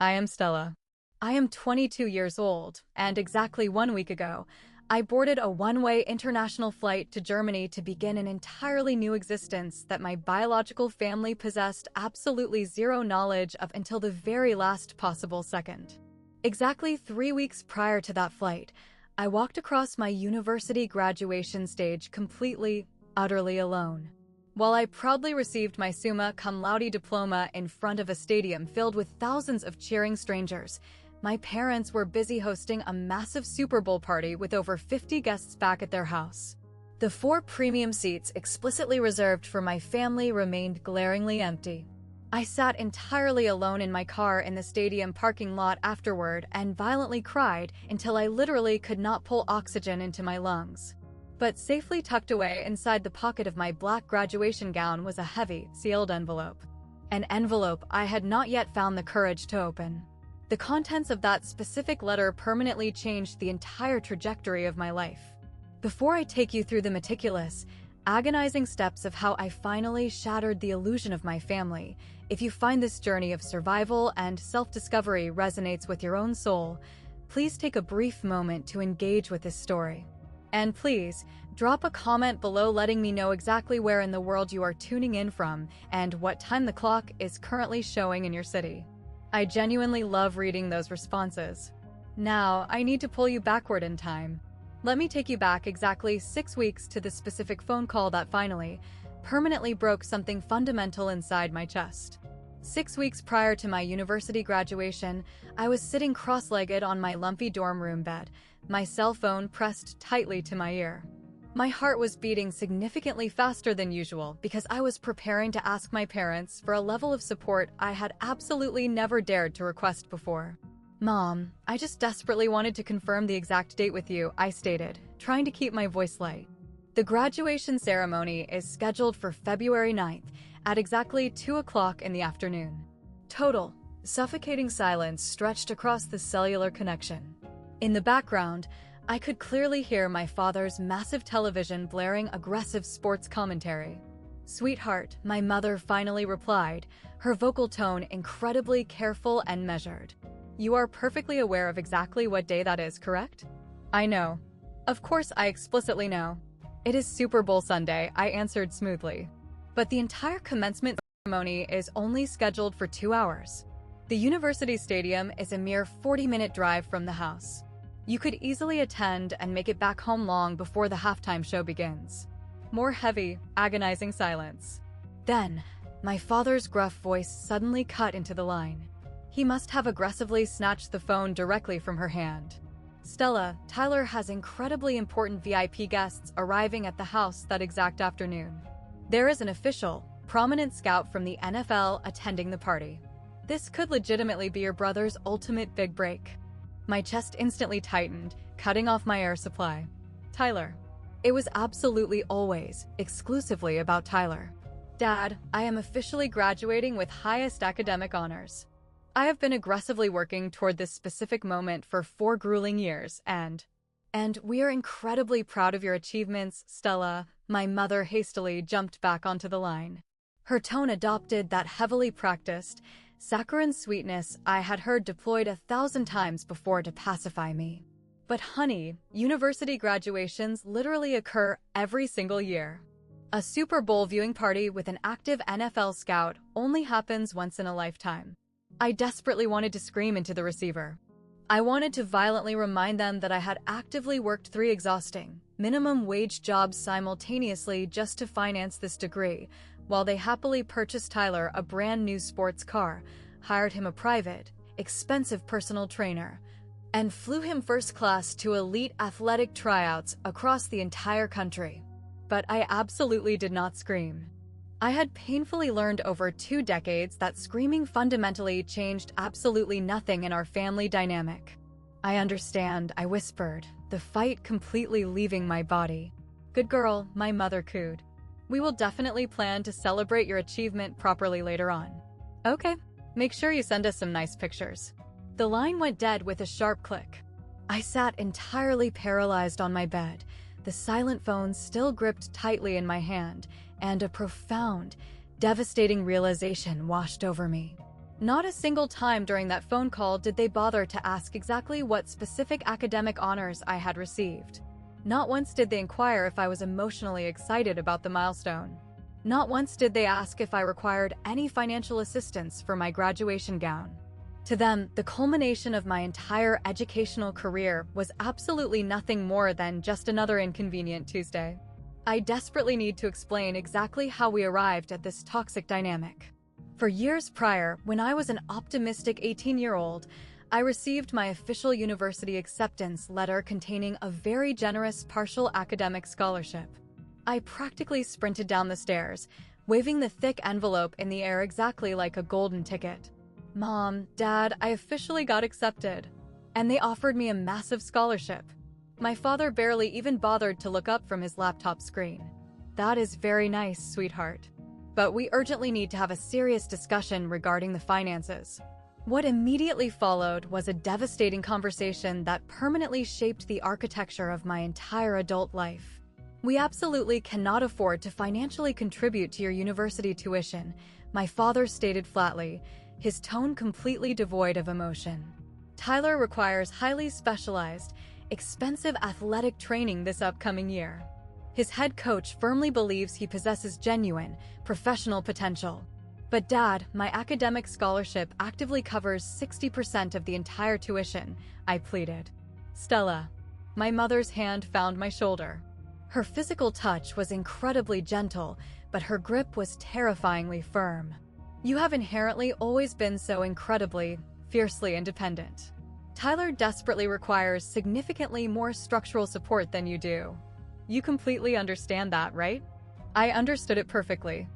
I am Stella. I am 22 years old, and exactly 1 week ago, I boarded a one-way international flight to Germany to begin an entirely new existence that my biological family possessed absolutely zero knowledge of until the very last possible second. Exactly 3 weeks prior to that flight, I walked across my university graduation stage completely, utterly alone. While I proudly received my summa cum laude diploma in front of a stadium filled with thousands of cheering strangers, my parents were busy hosting a massive Super Bowl party with over 50 guests back at their house. The 4 premium seats explicitly reserved for my family remained glaringly empty. I sat entirely alone in my car in the stadium parking lot afterward and violently cried until I literally could not pull oxygen into my lungs. But safely tucked away inside the pocket of my black graduation gown was a heavy, sealed envelope. An envelope I had not yet found the courage to open. The contents of that specific letter permanently changed the entire trajectory of my life. Before I take you through the meticulous, agonizing steps of how I finally shattered the illusion of my family, if you find this journey of survival and self-discovery resonates with your own soul, please take a brief moment to engage with this story. And please, drop a comment below letting me know exactly where in the world you are tuning in from and what time the clock is currently showing in your city. I genuinely love reading those responses. Now, I need to pull you backward in time. Let me take you back exactly 6 weeks to the specific phone call that finally, permanently broke something fundamental inside my chest. 6 weeks prior to my university graduation, I was sitting cross-legged on my lumpy dorm room bed, my cell phone pressed tightly to my ear. My heart was beating significantly faster than usual because I was preparing to ask my parents for a level of support I had absolutely never dared to request before. "Mom, I just desperately wanted to confirm the exact date with you," I stated, trying to keep my voice light. The graduation ceremony is scheduled for February 9th at exactly 2 o'clock in the afternoon. Total, suffocating silence stretched across the cellular connection. In the background, I could clearly hear my father's massive television blaring aggressive sports commentary. "Sweetheart," my mother finally replied, her vocal tone incredibly careful and measured. "You are perfectly aware of exactly what day that is, correct?" "I know. Of course I explicitly know. It is Super Bowl Sunday," I answered smoothly. "But the entire commencement ceremony is only scheduled for 2 hours. The university stadium is a mere 40-minute drive from the house. You could easily attend and make it back home long before the halftime show begins." More heavy, agonizing silence. Then, my father's gruff voice suddenly cut into the line. He must have aggressively snatched the phone directly from her hand. "Stella, Tyler has incredibly important VIP guests arriving at the house that exact afternoon. There is an official, prominent scout from the NFL attending the party. This could legitimately be your brother's ultimate big break." My chest instantly tightened, cutting off my air supply. Tyler. It was absolutely always, exclusively about Tyler. "Dad, I am officially graduating with highest academic honors. I have been aggressively working toward this specific moment for 4 grueling years, and we are incredibly proud of your achievements, Stella." My mother hastily jumped back onto the line. Her tone adopted that heavily practiced, saccharine sweetness I had heard deployed 1,000 times before to pacify me. "But honey, university graduations literally occur every single year. A Super Bowl viewing party with an active NFL scout only happens once in a lifetime." I desperately wanted to scream into the receiver. I wanted to violently remind them that I had actively worked 3 exhausting, minimum wage jobs simultaneously just to finance this degree, while they happily purchased Tyler a brand new sports car, hired him a private, expensive personal trainer, and flew him first class to elite athletic tryouts across the entire country. But I absolutely did not scream. I had painfully learned over 2 decades that screaming fundamentally changed absolutely nothing in our family dynamic. "I understand," I whispered, the fight completely leaving my body. "Good girl," my mother cooed. "We will definitely plan to celebrate your achievement properly later on." "Okay, make sure you send us some nice pictures." The line went dead with a sharp click. I sat entirely paralyzed on my bed, the silent phone still gripped tightly in my hand, and a profound, devastating realization washed over me. Not a single time during that phone call did they bother to ask exactly what specific academic honors I had received. Not once did they inquire if I was emotionally excited about the milestone. Not once did they ask if I required any financial assistance for my graduation gown. To them, the culmination of my entire educational career was absolutely nothing more than just another inconvenient Tuesday. I desperately need to explain exactly how we arrived at this toxic dynamic. For years prior, when I was an optimistic 18-year-old, I received my official university acceptance letter containing a very generous partial academic scholarship. I practically sprinted down the stairs, waving the thick envelope in the air exactly like a golden ticket. "Mom, Dad, I officially got accepted." And they offered me a massive scholarship. My father barely even bothered to look up from his laptop screen. "That is very nice, sweetheart. But we urgently need to have a serious discussion regarding the finances." What immediately followed was a devastating conversation that permanently shaped the architecture of my entire adult life. "We absolutely cannot afford to financially contribute to your university tuition," my father stated flatly, his tone completely devoid of emotion. "Tyler requires highly specialized, expensive athletic training this upcoming year. His head coach firmly believes he possesses genuine, professional potential. But Dad, my academic scholarship actively covers 60% of the entire tuition," I pleaded. "Stella." My mother's hand found my shoulder. Her physical touch was incredibly gentle, but her grip was terrifyingly firm. "You have inherently always been so incredibly, fiercely independent. Tyler desperately requires significantly more structural support than you do. You completely understand that, right?" I understood it perfectly.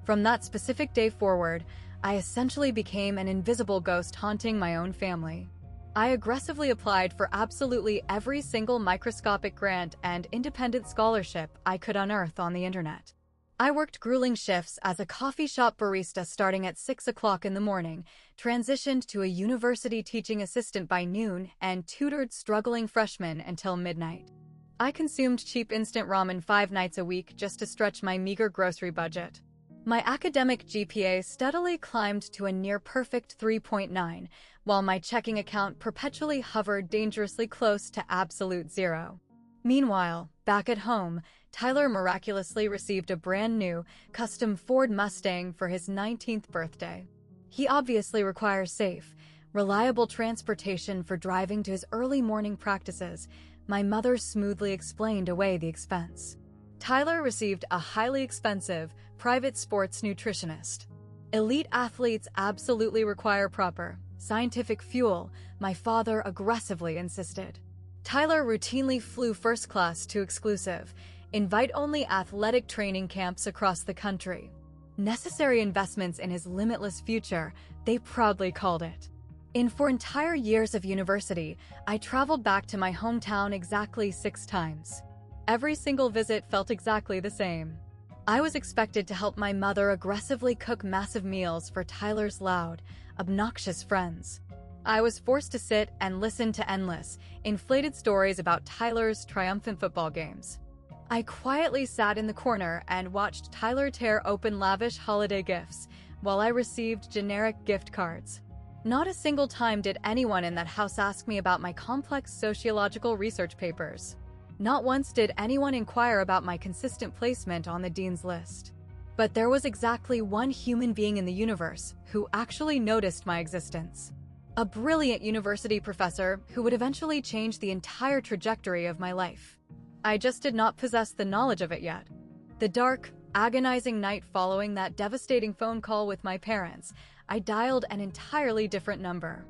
From that specific day forward, I essentially became an invisible ghost haunting my own family. I aggressively applied for absolutely every single microscopic grant and independent scholarship I could unearth on the internet. I worked grueling shifts as a coffee shop barista starting at 6 o'clock in the morning, transitioned to a university teaching assistant by noon, and tutored struggling freshmen until midnight. I consumed cheap instant ramen 5 nights a week just to stretch my meager grocery budget. My academic GPA steadily climbed to a near-perfect 3.9, while my checking account perpetually hovered dangerously close to absolute zero. Meanwhile, back at home, Tyler miraculously received a brand-new, custom Ford Mustang for his 19th birthday. He obviously requires safe, reliable transportation for driving to his early morning practices. My mother smoothly explained away the expense. Tyler received a highly expensive, private sports nutritionist. Elite athletes absolutely require proper, scientific fuel, my father aggressively insisted. Tyler routinely flew first class to exclusive, invite-only athletic training camps across the country. Necessary investments in his limitless future, they proudly called it. For entire years of university, I traveled back to my hometown exactly 6 times. Every single visit felt exactly the same. I was expected to help my mother aggressively cook massive meals for Tyler's loud, obnoxious friends. I was forced to sit and listen to endless, inflated stories about Tyler's triumphant football games. I quietly sat in the corner and watched Tyler tear open lavish holiday gifts, while I received generic gift cards. Not a single time did anyone in that house ask me about my complex sociological research papers. Not once did anyone inquire about my consistent placement on the dean's list. But there was exactly one human being in the universe who actually noticed my existence. A brilliant university professor who would eventually change the entire trajectory of my life. I just did not possess the knowledge of it yet. The dark, agonizing night following that devastating phone call with my parents, I dialed an entirely different number.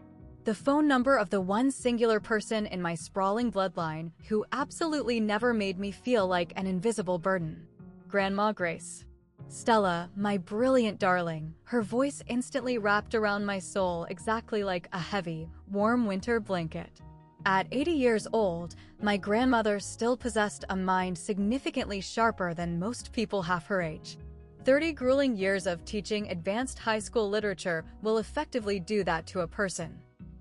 The phone number of the one singular person in my sprawling bloodline who absolutely never made me feel like an invisible burden. Grandma Grace. Stella, my brilliant darling, her voice instantly wrapped around my soul exactly like a heavy, warm winter blanket. At 80 years old, my grandmother still possessed a mind significantly sharper than most people half her age. 30 grueling years of teaching advanced high school literature will effectively do that to a person.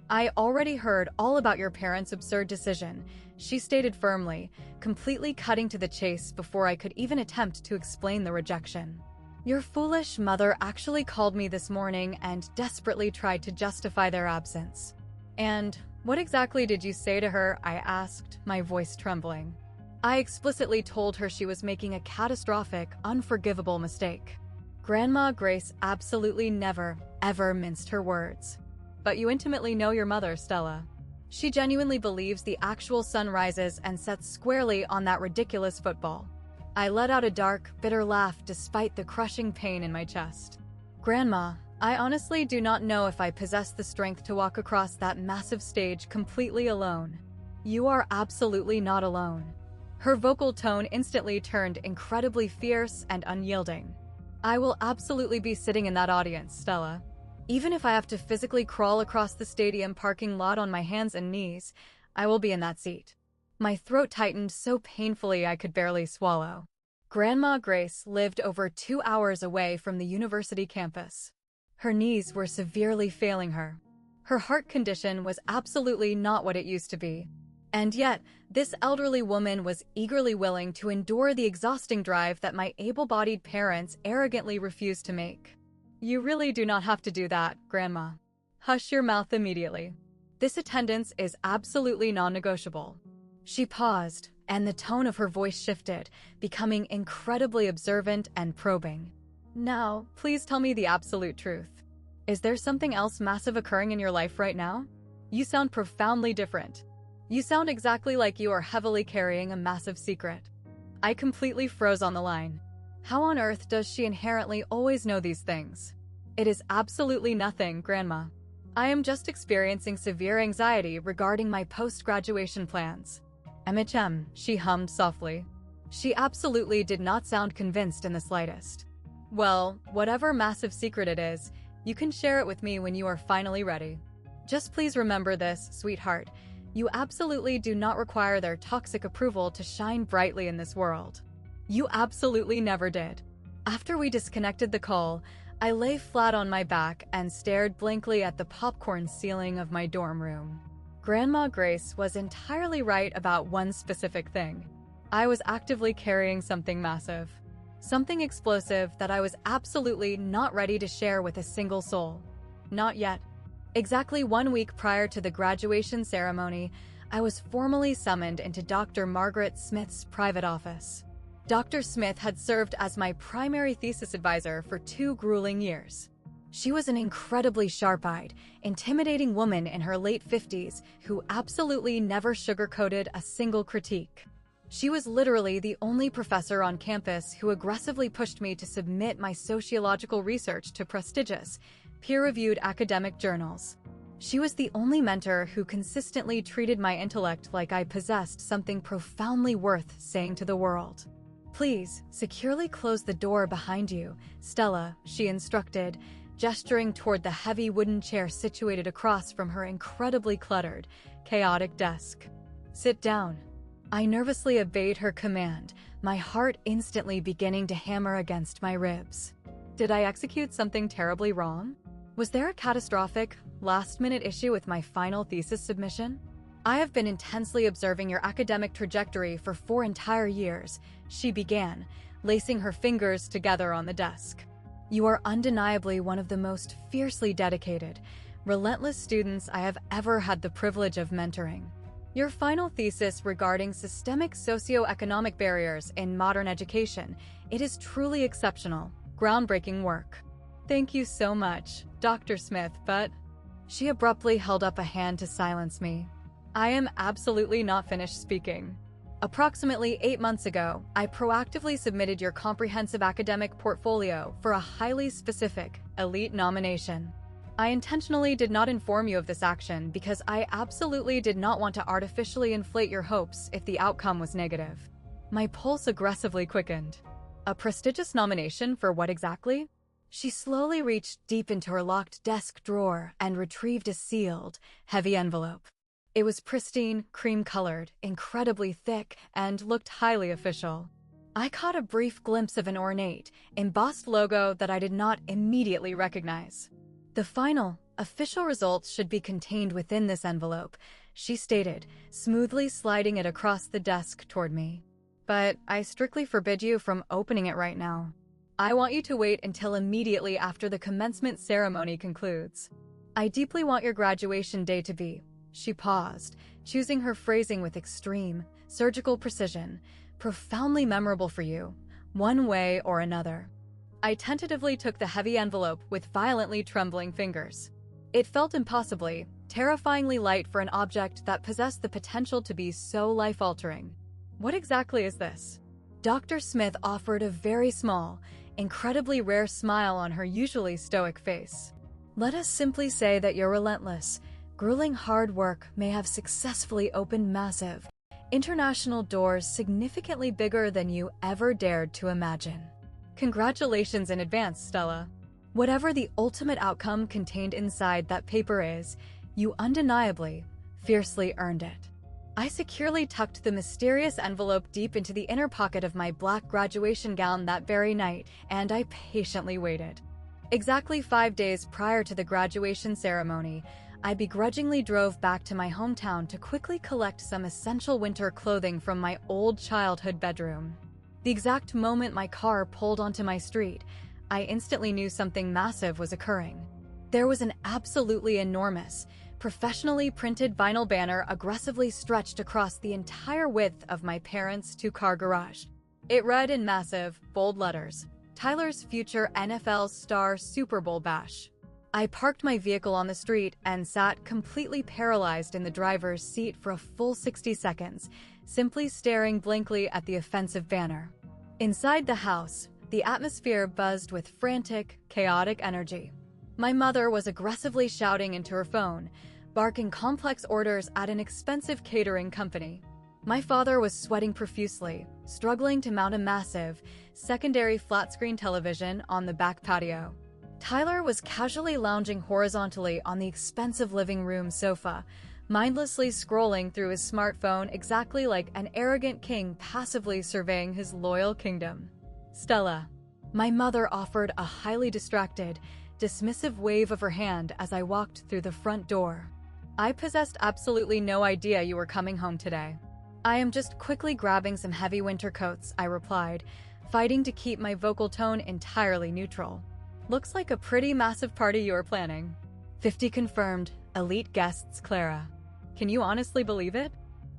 I already heard all about your parents' absurd decision, she stated firmly, completely cutting to the chase before I could even attempt to explain the rejection. Your foolish mother actually called me this morning and desperately tried to justify their absence. And what exactly did you say to her? I asked, my voice trembling. I explicitly told her she was making a catastrophic, unforgivable mistake. Grandma Grace absolutely never, ever minced her words. But you intimately know your mother, Stella. She genuinely believes the actual sun rises and sets squarely on that ridiculous football. I let out a dark, bitter laugh despite the crushing pain in my chest. Grandma, I honestly do not know if I possess the strength to walk across that massive stage completely alone. You are absolutely not alone. Her vocal tone instantly turned incredibly fierce and unyielding. I will absolutely be sitting in that audience, Stella. Even if I have to physically crawl across the stadium parking lot on my hands and knees, I will be in that seat. My throat tightened so painfully I could barely swallow. Grandma Grace lived over 2 hours away from the university campus. Her knees were severely failing her. Her heart condition was absolutely not what it used to be. And yet, this elderly woman was eagerly willing to endure the exhausting drive that my able-bodied parents arrogantly refused to make. You really do not have to do that, Grandma. Hush your mouth immediately. This attendance is absolutely non-negotiable. She paused, and the tone of her voice shifted, becoming incredibly observant and probing. Now, please tell me the absolute truth. Is there something else massive occurring in your life right now? You sound profoundly different. You sound exactly like you are heavily carrying a massive secret. I completely froze on the line. How on earth does she inherently always know these things? It is absolutely nothing, Grandma. I am just experiencing severe anxiety regarding my post-graduation plans. She hummed softly. She absolutely did not sound convinced in the slightest. Well, whatever massive secret it is, you can share it with me when you are finally ready. Just please remember this, sweetheart. You absolutely do not require their toxic approval to shine brightly in this world. You absolutely never did. After we disconnected the call, I lay flat on my back and stared blankly at the popcorn ceiling of my dorm room. Grandma Grace was entirely right about one specific thing. I was actively carrying something massive. Something explosive that I was absolutely not ready to share with a single soul. Not yet. Exactly 1 week prior to the graduation ceremony, I was formally summoned into Dr. Margaret Smith's private office. Dr. Smith had served as my primary thesis advisor for 2 grueling years. She was an incredibly sharp-eyed, intimidating woman in her late 50s who absolutely never sugarcoated a single critique. She was literally the only professor on campus who aggressively pushed me to submit my sociological research to prestigious, peer-reviewed academic journals. She was the only mentor who consistently treated my intellect like I possessed something profoundly worth saying to the world. Please, securely close the door behind you, Stella, she instructed, gesturing toward the heavy wooden chair situated across from her incredibly cluttered, chaotic desk. Sit down. I nervously obeyed her command, my heart instantly beginning to hammer against my ribs. Did I execute something terribly wrong? Was there a catastrophic, last-minute issue with my final thesis submission? I have been intensely observing your academic trajectory for 4 entire years, she began, lacing her fingers together on the desk. You are undeniably one of the most fiercely dedicated, relentless students I have ever had the privilege of mentoring. Your final thesis regarding systemic socioeconomic barriers in modern education, it is truly exceptional, groundbreaking work. Thank you so much, Dr. Smith, but... She abruptly held up a hand to silence me. I am absolutely not finished speaking. Approximately 8 months ago, I proactively submitted your comprehensive academic portfolio for a highly specific, elite nomination. I intentionally did not inform you of this action because I absolutely did not want to artificially inflate your hopes if the outcome was negative. My pulse aggressively quickened. A prestigious nomination for what exactly? She slowly reached deep into her locked desk drawer and retrieved a sealed, heavy envelope. It was pristine, cream-colored, incredibly thick, and looked highly official. I caught a brief glimpse of an ornate, embossed logo that I did not immediately recognize. The final, official results should be contained within this envelope, she stated, smoothly sliding it across the desk toward me. But I strictly forbid you from opening it right now. I want you to wait until immediately after the commencement ceremony concludes. I deeply want your graduation day to be. She paused, choosing her phrasing with extreme, surgical precision, profoundly memorable for you, one way or another. I tentatively took the heavy envelope with violently trembling fingers. It felt impossibly, terrifyingly light for an object that possessed the potential to be so life-altering. What exactly is this? Dr. Smith offered a very small, incredibly rare smile on her usually stoic face. Let us simply say that your relentless, grueling hard work may have successfully opened massive, international doors significantly bigger than you ever dared to imagine. Congratulations in advance, Stella. Whatever the ultimate outcome contained inside that paper is, you undeniably, fiercely earned it. I securely tucked the mysterious envelope deep into the inner pocket of my black graduation gown that very night, and I patiently waited. Exactly 5 days prior to the graduation ceremony, I begrudgingly drove back to my hometown to quickly collect some essential winter clothing from my old childhood bedroom. The exact moment my car pulled onto my street, I instantly knew something massive was occurring. There was an absolutely enormous, professionally printed vinyl banner aggressively stretched across the entire width of my parents' two-car garage. It read in massive, bold letters, "Tyler's future NFL star Super Bowl bash." I parked my vehicle on the street and sat completely paralyzed in the driver's seat for a full 60 seconds, simply staring blankly at the offensive banner. Inside the house, the atmosphere buzzed with frantic, chaotic energy. My mother was aggressively shouting into her phone, barking complex orders at an expensive catering company. My father was sweating profusely, struggling to mount a massive, secondary flat-screen television on the back patio. Tyler was casually lounging horizontally on the expensive living room sofa, mindlessly scrolling through his smartphone exactly like an arrogant king passively surveying his loyal kingdom. Stella. My mother offered a highly distracted, dismissive wave of her hand as I walked through the front door. I possessed absolutely no idea you were coming home today. I am just quickly grabbing some heavy winter coats, I replied, fighting to keep my vocal tone entirely neutral. Looks like a pretty massive party you are planning. 50 confirmed, elite guests, Clara. Can you honestly believe it?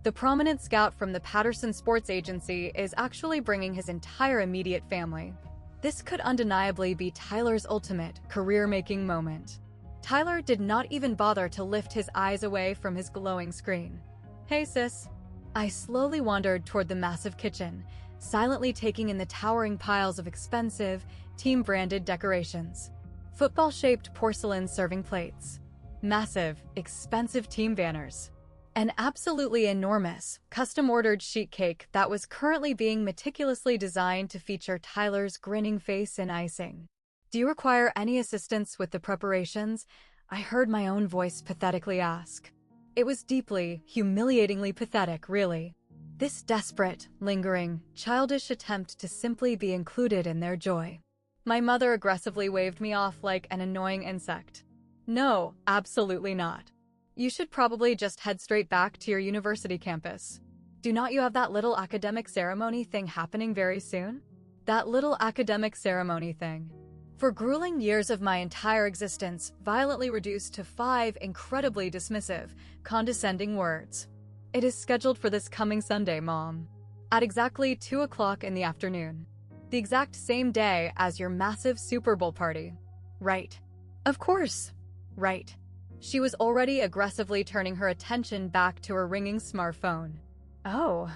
The prominent scout from the Patterson Sports Agency is actually bringing his entire immediate family. This could undeniably be Tyler's ultimate, career-making moment. Tyler did not even bother to lift his eyes away from his glowing screen. Hey, sis. I slowly wandered toward the massive kitchen, silently taking in the towering piles of expensive, team-branded decorations. Football-shaped porcelain serving plates. Massive, expensive team banners. An absolutely enormous, custom-ordered sheet cake that was currently being meticulously designed to feature Tyler's grinning face in icing. Do you require any assistance with the preparations? I heard my own voice pathetically ask. It was deeply, humiliatingly pathetic, really. This desperate, lingering, childish attempt to simply be included in their joy. My mother aggressively waved me off like an annoying insect. No, absolutely not. You should probably just head straight back to your university campus. Do not you have that little academic ceremony thing happening very soon? That little academic ceremony thing. For grueling years of my entire existence, violently reduced to 5 incredibly dismissive, condescending words. It is scheduled for this coming Sunday, Mom. At exactly 2 o'clock in the afternoon. The exact same day as your massive Super Bowl party. Right. Of course. Right. She was already aggressively turning her attention back to her ringing smartphone. Oh,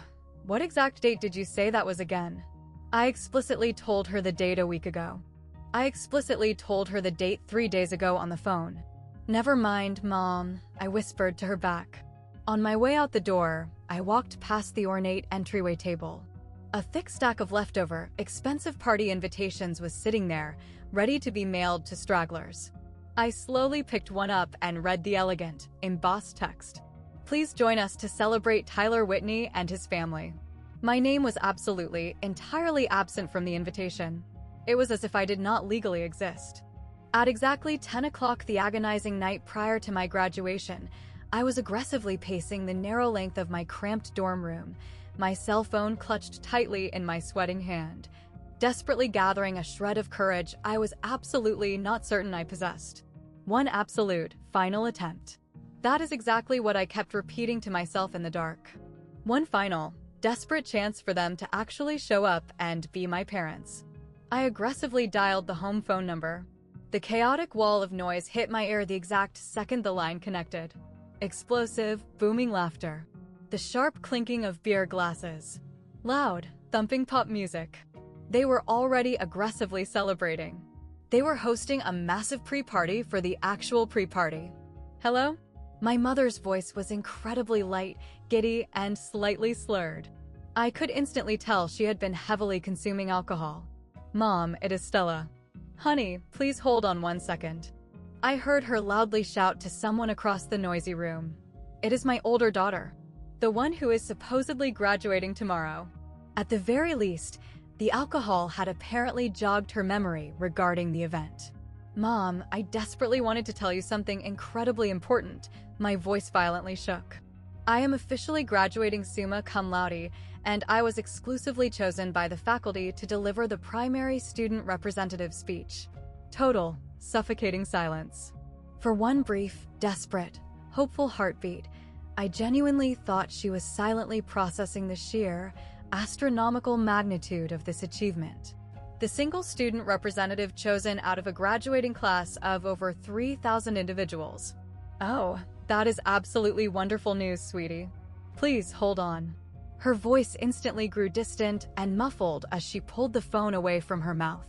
what exact date did you say that was again? I explicitly told her the date a week ago. I explicitly told her the date 3 days ago on the phone. Never mind, Mom, I whispered to her back. On my way out the door, I walked past the ornate entryway table. A thick stack of leftover, expensive party invitations was sitting there, ready to be mailed to stragglers. I slowly picked one up and read the elegant, embossed text. Please join us to celebrate Tyler Whitney and his family. My name was absolutely, entirely absent from the invitation. It was as if I did not legally exist. At exactly 10 o'clock the agonizing night prior to my graduation, I was aggressively pacing the narrow length of my cramped dorm room, my cell phone clutched tightly in my sweating hand. desperately gathering a shred of courage I was absolutely not certain I possessed. One absolute, final attempt. That is exactly what I kept repeating to myself in the dark. One final, desperate chance for them to actually show up and be my parents. I aggressively dialed the home phone number. The chaotic wall of noise hit my ear the exact second the line connected. Explosive, booming laughter. The sharp clinking of beer glasses. Loud, thumping pop music. They were already aggressively celebrating. They were hosting a massive pre-party for the actual pre-party. Hello? My mother's voice was incredibly light, giddy, and slightly slurred. I could instantly tell she had been heavily consuming alcohol. Mom, it is Stella. Honey, please hold on 1 second. I heard her loudly shout to someone across the noisy room. It is my older daughter. The one who is supposedly graduating tomorrow. At the very least, the alcohol had apparently jogged her memory regarding the event. Mom, I desperately wanted to tell you something incredibly important. My voice violently shook. I am officially graduating summa cum laude, and I was exclusively chosen by the faculty to deliver the primary student representative speech. Total, suffocating silence. For one brief, desperate, hopeful heartbeat, I genuinely thought she was silently processing the sheer, astronomical magnitude of this achievement. The single student representative chosen out of a graduating class of over 3,000 individuals. Oh, that is absolutely wonderful news, sweetie. Please hold on. Her voice instantly grew distant and muffled as she pulled the phone away from her mouth.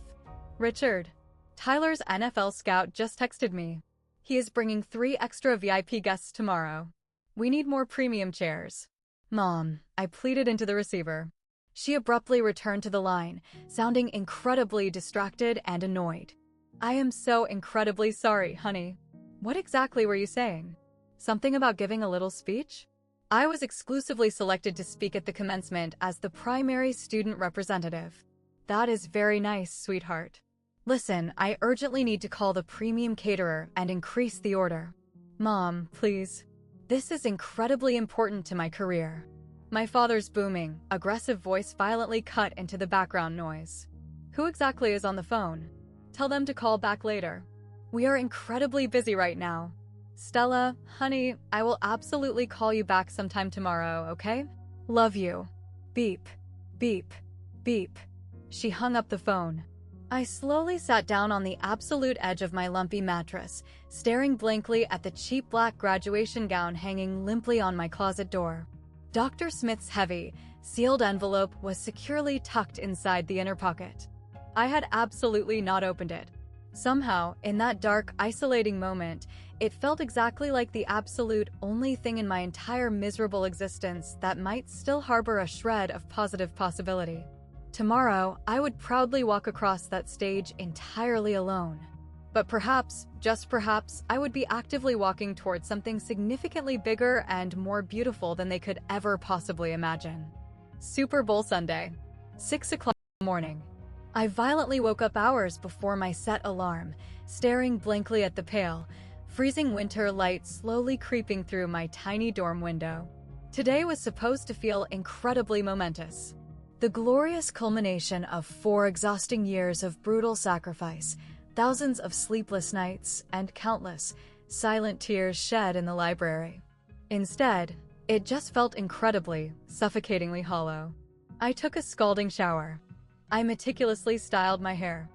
Richard, Tyler's NFL scout just texted me. He is bringing 3 extra VIP guests tomorrow. We need more premium chairs. Mom, I pleaded into the receiver. She abruptly returned to the line, sounding incredibly distracted and annoyed. I am so incredibly sorry, honey. What exactly were you saying? Something about giving a little speech? I was exclusively selected to speak at the commencement as the primary student representative. That is very nice, sweetheart. Listen, I urgently need to call the premium caterer and increase the order. Mom, please. This is incredibly important to my career. My father's booming, aggressive voice violently cut into the background noise. Who exactly is on the phone? Tell them to call back later. We are incredibly busy right now. Stella, honey, I will absolutely call you back sometime tomorrow, okay? Love you. Beep, beep, beep. She hung up the phone. I slowly sat down on the absolute edge of my lumpy mattress, staring blankly at the cheap black graduation gown hanging limply on my closet door. Dr. Smith's heavy, sealed envelope was securely tucked inside the inner pocket. I had absolutely not opened it. Somehow, in that dark, isolating moment, it felt exactly like the absolute only thing in my entire miserable existence that might still harbor a shred of positive possibility. Tomorrow, I would proudly walk across that stage entirely alone. But perhaps, just perhaps, I would be actively walking towards something significantly bigger and more beautiful than they could ever possibly imagine. Super Bowl Sunday, 6 o'clock in the morning. I violently woke up hours before my set alarm, staring blankly at the pale, freezing winter light slowly creeping through my tiny dorm window. Today was supposed to feel incredibly momentous. The glorious culmination of 4 exhausting years of brutal sacrifice, thousands of sleepless nights, and countless, silent tears shed in the library. Instead, it just felt incredibly, suffocatingly hollow. I took a scalding shower. I meticulously styled my hair.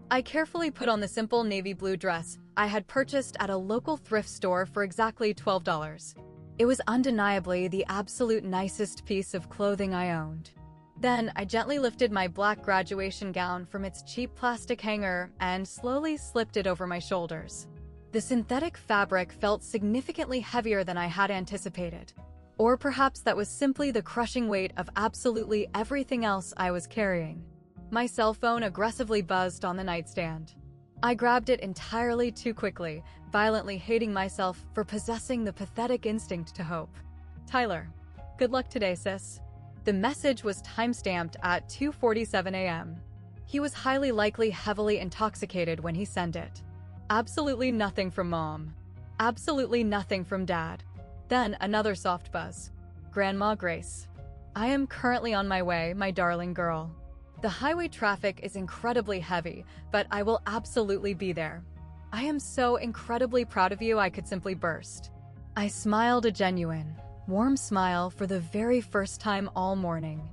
I carefully put on the simple navy blue dress I had purchased at a local thrift store for exactly $12. It was undeniably the absolute nicest piece of clothing I owned. Then I gently lifted my black graduation gown from its cheap plastic hanger and slowly slipped it over my shoulders. The synthetic fabric felt significantly heavier than I had anticipated. Or perhaps that was simply the crushing weight of absolutely everything else I was carrying. My cell phone aggressively buzzed on the nightstand. I grabbed it entirely too quickly, violently hating myself for possessing the pathetic instinct to hope. Tyler, good luck today, sis. The message was timestamped at 2:47 a.m. He was highly likely heavily intoxicated when he sent it. Absolutely nothing from Mom. Absolutely nothing from Dad. Then another soft buzz. Grandma Grace. I am currently on my way, my darling girl. The highway traffic is incredibly heavy, but I will absolutely be there. I am so incredibly proud of you I could simply burst. I smiled a genuine, warm smile for the very first time all morning.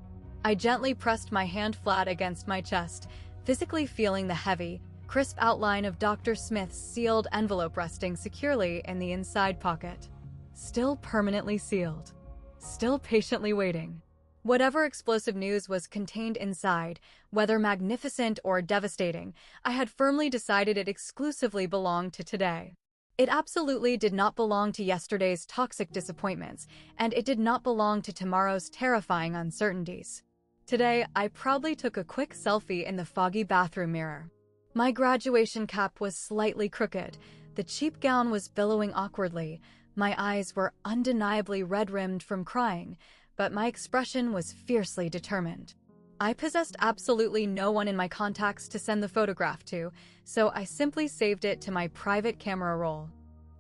I gently pressed my hand flat against my chest, physically feeling the heavy, crisp outline of Dr. Smith's sealed envelope resting securely in the inside pocket. Still permanently sealed. Still patiently waiting. Whatever explosive news was contained inside, whether magnificent or devastating, I had firmly decided it exclusively belonged to today. It absolutely did not belong to yesterday's toxic disappointments, and it did not belong to tomorrow's terrifying uncertainties. Today, I proudly took a quick selfie in the foggy bathroom mirror. My graduation cap was slightly crooked, the cheap gown was billowing awkwardly, my eyes were undeniably red-rimmed from crying, but my expression was fiercely determined. I possessed absolutely no one in my contacts to send the photograph to, so I simply saved it to my private camera roll.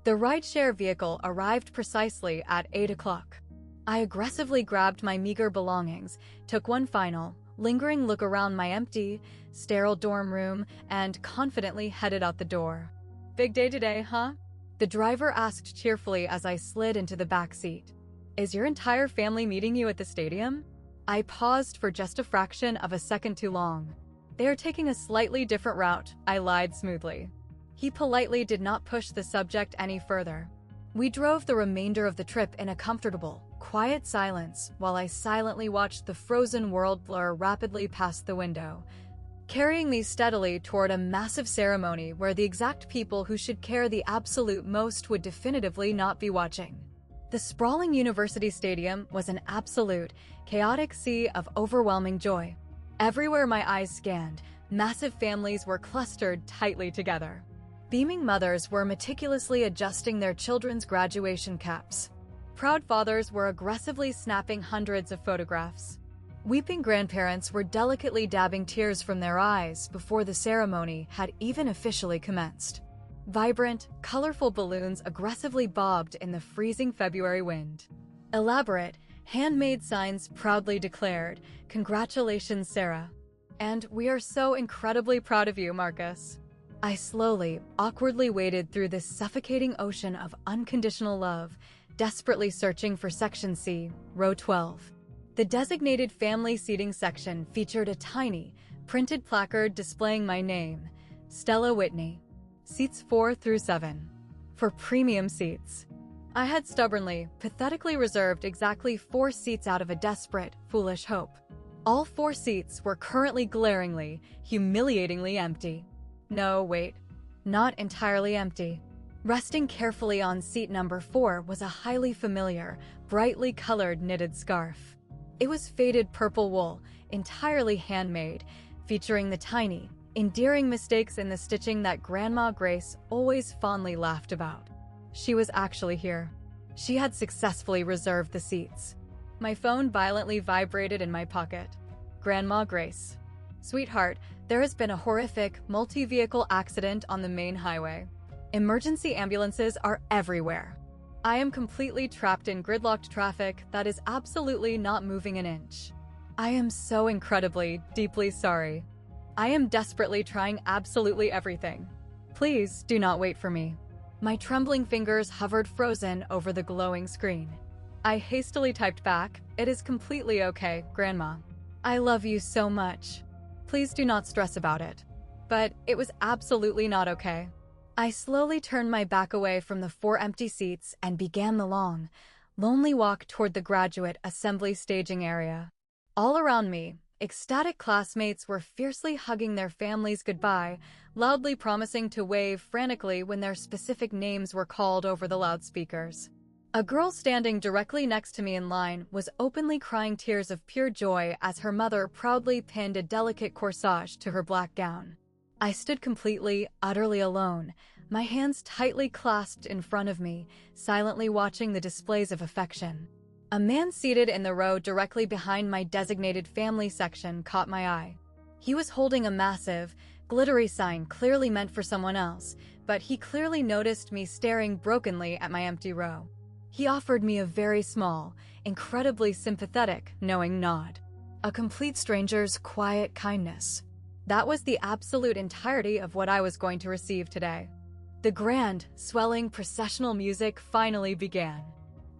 The rideshare vehicle arrived precisely at 8 o'clock. I aggressively grabbed my meager belongings, took one final, lingering look around my empty, sterile dorm room, and confidently headed out the door. "Big day today, huh?" the driver asked cheerfully as I slid into the back seat. "Is your entire family meeting you at the stadium?" I paused for just a fraction of a second too long. "They are taking a slightly different route," I lied smoothly. He politely did not push the subject any further. We drove the remainder of the trip in a comfortable, quiet silence while I silently watched the frozen world blur rapidly past the window, carrying me steadily toward a massive ceremony where the exact people who should care the absolute most would definitively not be watching. The sprawling university stadium was an absolute, chaotic sea of overwhelming joy. Everywhere my eyes scanned, massive families were clustered tightly together. Beaming mothers were meticulously adjusting their children's graduation caps. Proud fathers were aggressively snapping hundreds of photographs. Weeping grandparents were delicately dabbing tears from their eyes before the ceremony had even officially commenced. Vibrant, colorful balloons aggressively bobbed in the freezing February wind. Elaborate, handmade signs proudly declared, "Congratulations, Sarah." And "We are so incredibly proud of you, Marcus." I slowly, awkwardly waded through this suffocating ocean of unconditional love, desperately searching for Section C, Row 12. The designated family seating section featured a tiny, printed placard displaying my name, Stella Whitney. Seats 4 through 7. For premium seats. I had stubbornly, pathetically reserved exactly 4 seats out of a desperate, foolish hope. All 4 seats were currently glaringly, humiliatingly empty. No, wait. Not entirely empty. Resting carefully on seat number 4 was a highly familiar, brightly colored knitted scarf. It was faded purple wool, entirely handmade, featuring the tiny, endearing mistakes in the stitching that Grandma Grace always fondly laughed about. She was actually here. She had successfully reserved the seats. My phone violently vibrated in my pocket. Grandma Grace. "Sweetheart, there has been a horrific, multi-vehicle accident on the main highway. Emergency ambulances are everywhere. I am completely trapped in gridlocked traffic that is absolutely not moving an inch. I am so incredibly, deeply sorry. I am desperately trying absolutely everything. Please do not wait for me." My trembling fingers hovered frozen over the glowing screen. I hastily typed back, "It is completely okay, Grandma. I love you so much. Please do not stress about it." But it was absolutely not okay. I slowly turned my back away from the 4 empty seats and began the long, lonely walk toward the graduate assembly staging area. All around me, ecstatic classmates were fiercely hugging their families goodbye, loudly promising to wave frantically when their specific names were called over the loudspeakers. A girl standing directly next to me in line was openly crying tears of pure joy as her mother proudly pinned a delicate corsage to her black gown. I stood completely, utterly alone, my hands tightly clasped in front of me, silently watching the displays of affection. A man seated in the row directly behind my designated family section caught my eye. He was holding a massive, glittery sign clearly meant for someone else, but he clearly noticed me staring brokenly at my empty row. He offered me a very small, incredibly sympathetic, knowing nod. A complete stranger's quiet kindness. That was the absolute entirety of what I was going to receive today. The grand, swelling processional music finally began.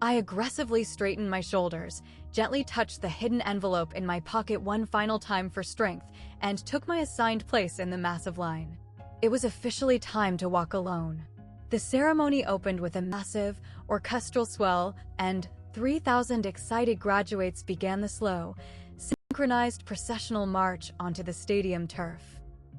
I aggressively straightened my shoulders, gently touched the hidden envelope in my pocket one final time for strength, and took my assigned place in the massive line. It was officially time to walk alone. The ceremony opened with a massive, orchestral swell, and 3,000 excited graduates began the slow, synchronized processional march onto the stadium turf.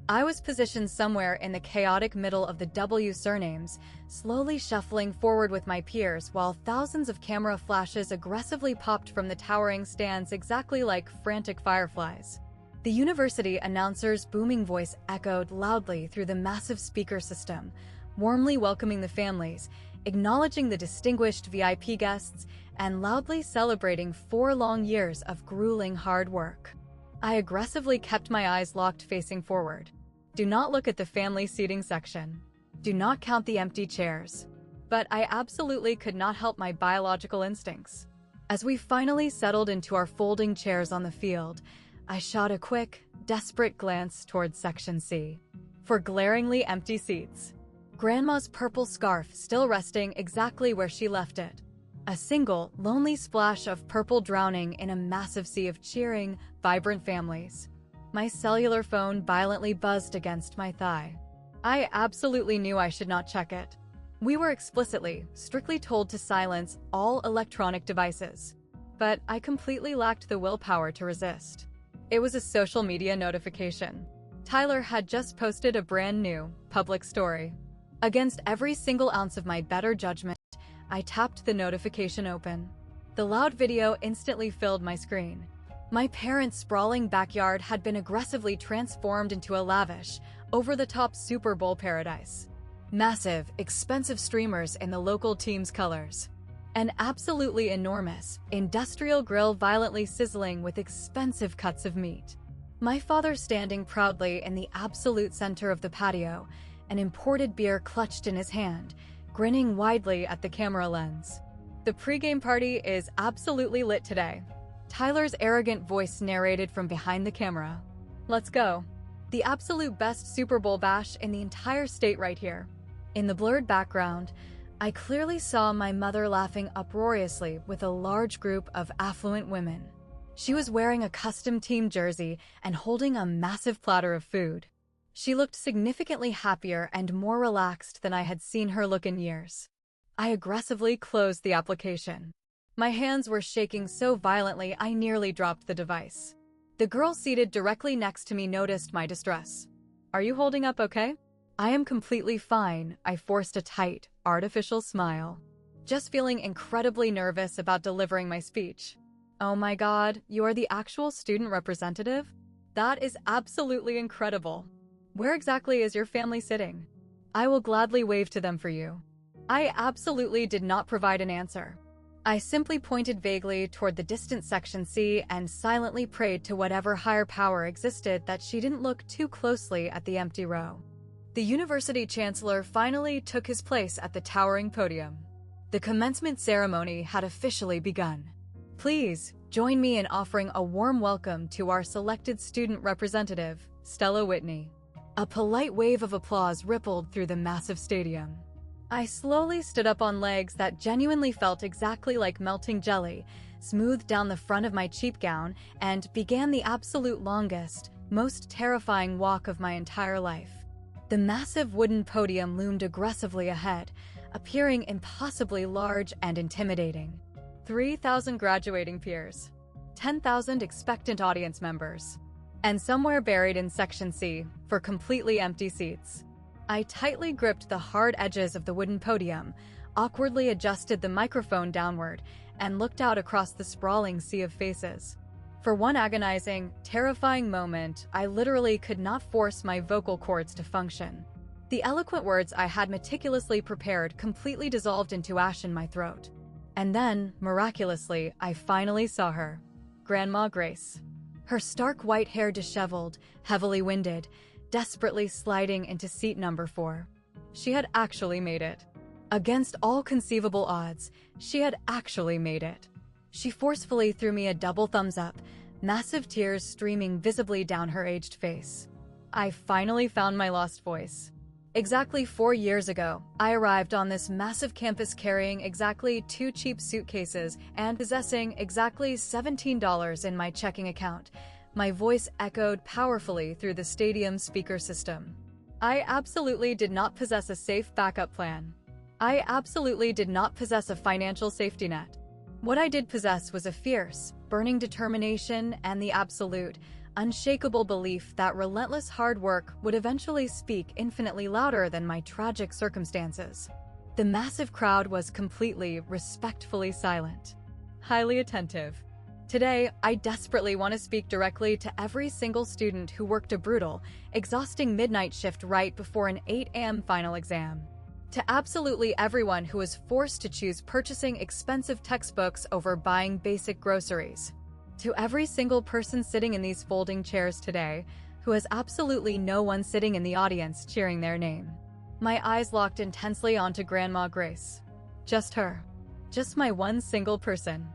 I was positioned somewhere in the chaotic middle of the W surnames, slowly shuffling forward with my peers while thousands of camera flashes aggressively popped from the towering stands exactly like frantic fireflies. The university announcer's booming voice echoed loudly through the massive speaker system, warmly welcoming the families, acknowledging the distinguished VIP guests, and loudly celebrating 4 long years of grueling hard work. I aggressively kept my eyes locked facing forward. Do not look at the family seating section. Do not count the empty chairs. But I absolutely could not help my biological instincts. As we finally settled into our folding chairs on the field, I shot a quick, desperate glance towards Section C. For glaringly empty seats. Grandma's purple scarf still resting exactly where she left it. A single, lonely splash of purple drowning in a massive sea of cheering, vibrant families. My cellular phone violently buzzed against my thigh. I absolutely knew I should not check it. We were explicitly, strictly told to silence all electronic devices. But I completely lacked the willpower to resist. It was a social media notification. Tyler had just posted a brand new, public story. Against every single ounce of my better judgment, I tapped the notification open. The loud video instantly filled my screen. My parents' sprawling backyard had been aggressively transformed into a lavish, over-the-top Super Bowl paradise. Massive, expensive streamers in the local team's colors. An absolutely enormous, industrial grill violently sizzling with expensive cuts of meat. My father standing proudly in the absolute center of the patio, an imported beer clutched in his hand, grinning widely at the camera lens. The pregame party is absolutely lit today. Tyler's arrogant voice narrated from behind the camera. Let's go. The absolute best Super Bowl bash in the entire state right here. In the blurred background, I clearly saw my mother laughing uproariously with a large group of affluent women. She was wearing a custom team jersey and holding a massive platter of food. She looked significantly happier and more relaxed than I had seen her look in years. I aggressively closed the application. My hands were shaking so violently I nearly dropped the device. The girl seated directly next to me noticed my distress. Are you holding up okay? I am completely fine, I forced a tight, artificial smile. Just feeling incredibly nervous about delivering my speech. Oh my god, you are the actual student representative? That is absolutely incredible. Where exactly is your family sitting? I will gladly wave to them for you. I absolutely did not provide an answer. I simply pointed vaguely toward the distant Section C and silently prayed to whatever higher power existed that she didn't look too closely at the empty row. The university chancellor finally took his place at the towering podium. The commencement ceremony had officially begun. Please join me in offering a warm welcome to our selected student representative, Stella Whitney. A polite wave of applause rippled through the massive stadium. I slowly stood up on legs that genuinely felt exactly like melting jelly, smoothed down the front of my cheap gown, and began the absolute longest, most terrifying walk of my entire life. The massive wooden podium loomed aggressively ahead, appearing impossibly large and intimidating. 3,000 graduating peers, 10,000 expectant audience members, and somewhere buried in Section C, for completely empty seats. I tightly gripped the hard edges of the wooden podium, awkwardly adjusted the microphone downward, and looked out across the sprawling sea of faces. For one agonizing, terrifying moment, I literally could not force my vocal cords to function. The eloquent words I had meticulously prepared completely dissolved into ash in my throat. And then, miraculously, I finally saw her. Grandma Grace. Her stark white hair disheveled, heavily winded, desperately sliding into seat number 4. She had actually made it. Against all conceivable odds, she had actually made it. She forcefully threw me a double thumbs up, massive tears streaming visibly down her aged face. I finally found my lost voice. Exactly 4 years ago, I arrived on this massive campus carrying exactly 2 cheap suitcases and possessing exactly $17 in my checking account. My voice echoed powerfully through the stadium's speaker system. I absolutely did not possess a safe backup plan. I absolutely did not possess a financial safety net. What I did possess was a fierce, burning determination and the absolute, unshakable belief that relentless hard work would eventually speak infinitely louder than my tragic circumstances. The massive crowd was completely, respectfully silent. Highly attentive. Today, I desperately want to speak directly to every single student who worked a brutal, exhausting midnight shift right before an 8 a.m. final exam. To absolutely everyone who was forced to choose purchasing expensive textbooks over buying basic groceries. To every single person sitting in these folding chairs today, who has absolutely no one sitting in the audience cheering their name. My eyes locked intensely onto Grandma Grace. Just her. Just my one single person.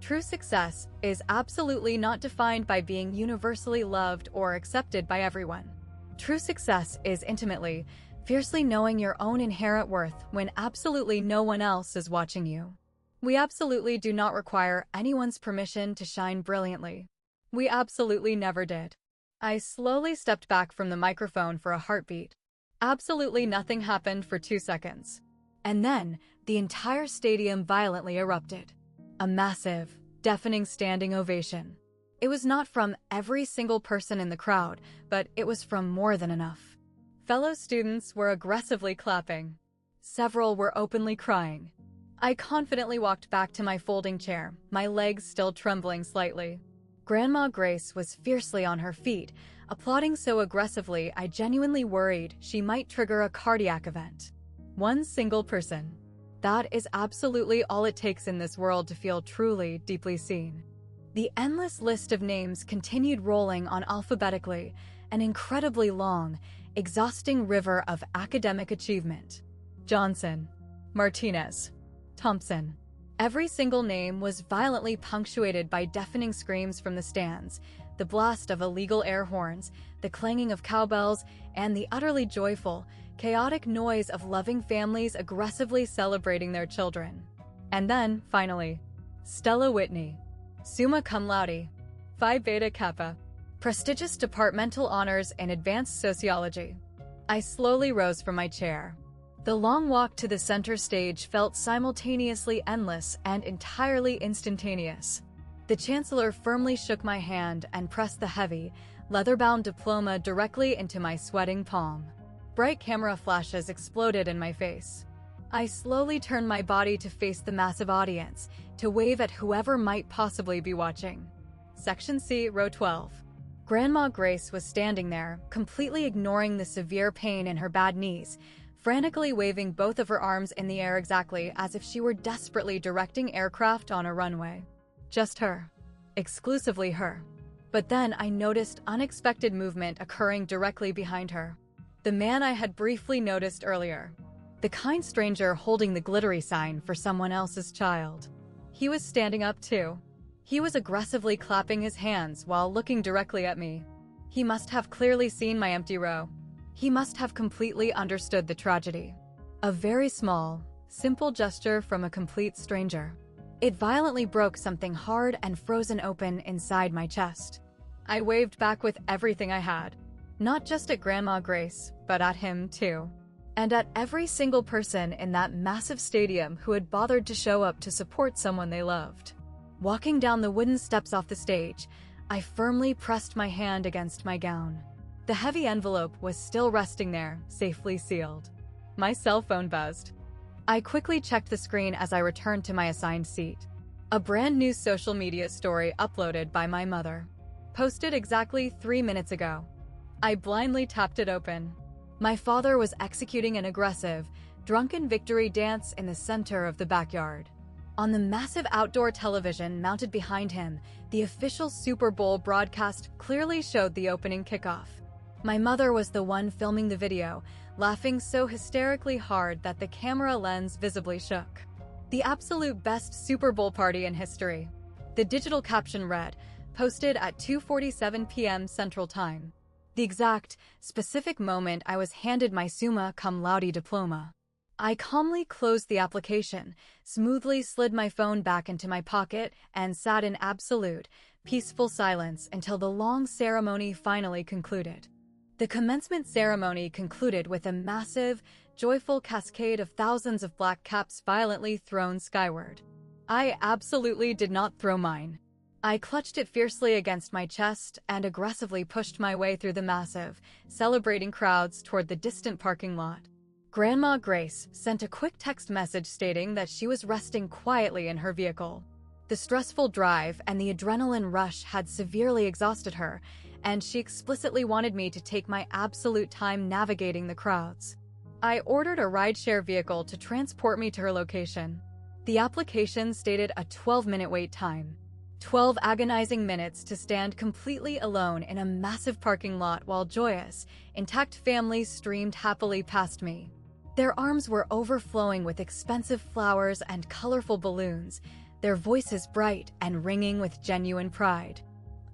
True success is absolutely not defined by being universally loved or accepted by everyone. True success is intimately, fiercely knowing your own inherent worth when absolutely no one else is watching you. We absolutely do not require anyone's permission to shine brilliantly. We absolutely never did. I slowly stepped back from the microphone for a heartbeat. Absolutely nothing happened for 2 seconds. And then, the entire stadium violently erupted. A massive, deafening standing ovation. It was not from every single person in the crowd, but it was from more than enough. Fellow students were aggressively clapping. Several were openly crying. I confidently walked back to my folding chair, my legs still trembling slightly. Grandma Grace was fiercely on her feet, applauding so aggressively I genuinely worried she might trigger a cardiac event. One single person. That is absolutely all it takes in this world to feel truly, deeply seen. The endless list of names continued rolling on alphabetically, an incredibly long, exhausting river of academic achievement. Johnson, Martinez, Thompson. Every single name was violently punctuated by deafening screams from the stands, the blast of illegal air horns, the clanging of cowbells, and the utterly joyful, chaotic noise of loving families aggressively celebrating their children. And then, finally, Stella Whitney, summa cum laude, Phi Beta Kappa, prestigious departmental honors in advanced sociology. I slowly rose from my chair. The long walk to the center stage felt simultaneously endless and entirely instantaneous. The chancellor firmly shook my hand and pressed the heavy, leather-bound diploma directly into my sweating palm. Bright camera flashes exploded in my face. I slowly turned my body to face the massive audience, to wave at whoever might possibly be watching. Section C, row 12. Grandma Grace was standing there, completely ignoring the severe pain in her bad knees, frantically waving both of her arms in the air exactly as if she were desperately directing aircraft on a runway. Just her. Exclusively her. But then I noticed unexpected movement occurring directly behind her. The man I had briefly noticed earlier. The kind stranger holding the glittery sign for someone else's child. He was standing up too. He was aggressively clapping his hands while looking directly at me. He must have clearly seen my empty row. He must have completely understood the tragedy. A very small, simple gesture from a complete stranger. It violently broke something hard and frozen open inside my chest. I waved back with everything I had. Not just at Grandma Grace, but at him too. And at every single person in that massive stadium who had bothered to show up to support someone they loved. Walking down the wooden steps off the stage, I firmly pressed my hand against my gown. The heavy envelope was still resting there, safely sealed. My cell phone buzzed. I quickly checked the screen as I returned to my assigned seat. A brand new social media story uploaded by my mother. Posted exactly 3 minutes ago. I blindly tapped it open. My father was executing an aggressive, drunken victory dance in the center of the backyard. On the massive outdoor television mounted behind him, the official Super Bowl broadcast clearly showed the opening kickoff. My mother was the one filming the video, laughing so hysterically hard that the camera lens visibly shook. The absolute best Super Bowl party in history. The digital caption read, posted at 2:47 p.m. Central Time. The exact, specific moment I was handed my summa cum laude diploma. I calmly closed the application, smoothly slid my phone back into my pocket, and sat in absolute, peaceful silence until the long ceremony finally concluded. The commencement ceremony concluded with a massive, joyful cascade of thousands of black caps violently thrown skyward. I absolutely did not throw mine. I clutched it fiercely against my chest and aggressively pushed my way through the massive, celebrating crowds toward the distant parking lot. Grandma Grace sent a quick text message stating that she was resting quietly in her vehicle. The stressful drive and the adrenaline rush had severely exhausted her, and she explicitly wanted me to take my absolute time navigating the crowds. I ordered a rideshare vehicle to transport me to her location. The application stated a 12-minute wait time. 12 agonizing minutes to stand completely alone in a massive parking lot while joyous, intact families streamed happily past me. Their arms were overflowing with expensive flowers and colorful balloons, their voices bright and ringing with genuine pride.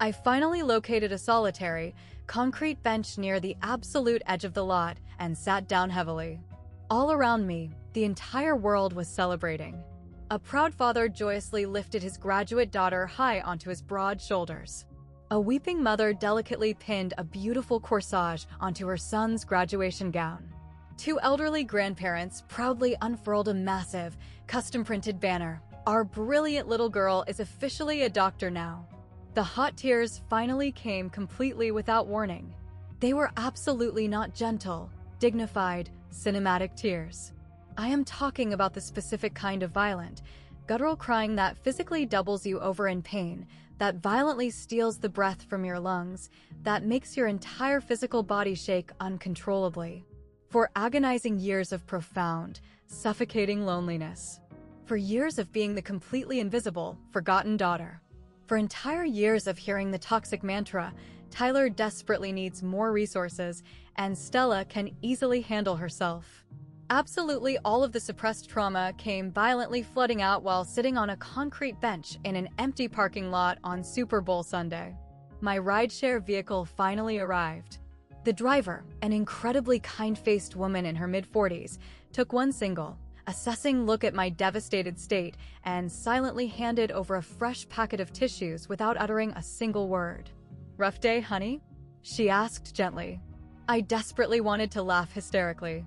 I finally located a solitary, concrete bench near the absolute edge of the lot and sat down heavily. All around me, the entire world was celebrating. A proud father joyously lifted his graduate daughter high onto his broad shoulders. A weeping mother delicately pinned a beautiful corsage onto her son's graduation gown. Two elderly grandparents proudly unfurled a massive, custom-printed banner. Our brilliant little girl is officially a doctor now. The hot tears finally came completely without warning. They were absolutely not gentle, dignified, cinematic tears. I am talking about the specific kind of violent, guttural crying that physically doubles you over in pain, that violently steals the breath from your lungs, that makes your entire physical body shake uncontrollably. For agonizing years of profound, suffocating loneliness. For years of being the completely invisible, forgotten daughter. For entire years of hearing the toxic mantra, Tyler desperately needs more resources, and Stella can easily handle herself. Absolutely all of the suppressed trauma came violently flooding out while sitting on a concrete bench in an empty parking lot on Super Bowl Sunday. My rideshare vehicle finally arrived. The driver, an incredibly kind-faced woman in her mid-40s, took one single, assessing look at my devastated state and silently handed over a fresh packet of tissues without uttering a single word. "Rough day, honey?" she asked gently. I desperately wanted to laugh hysterically.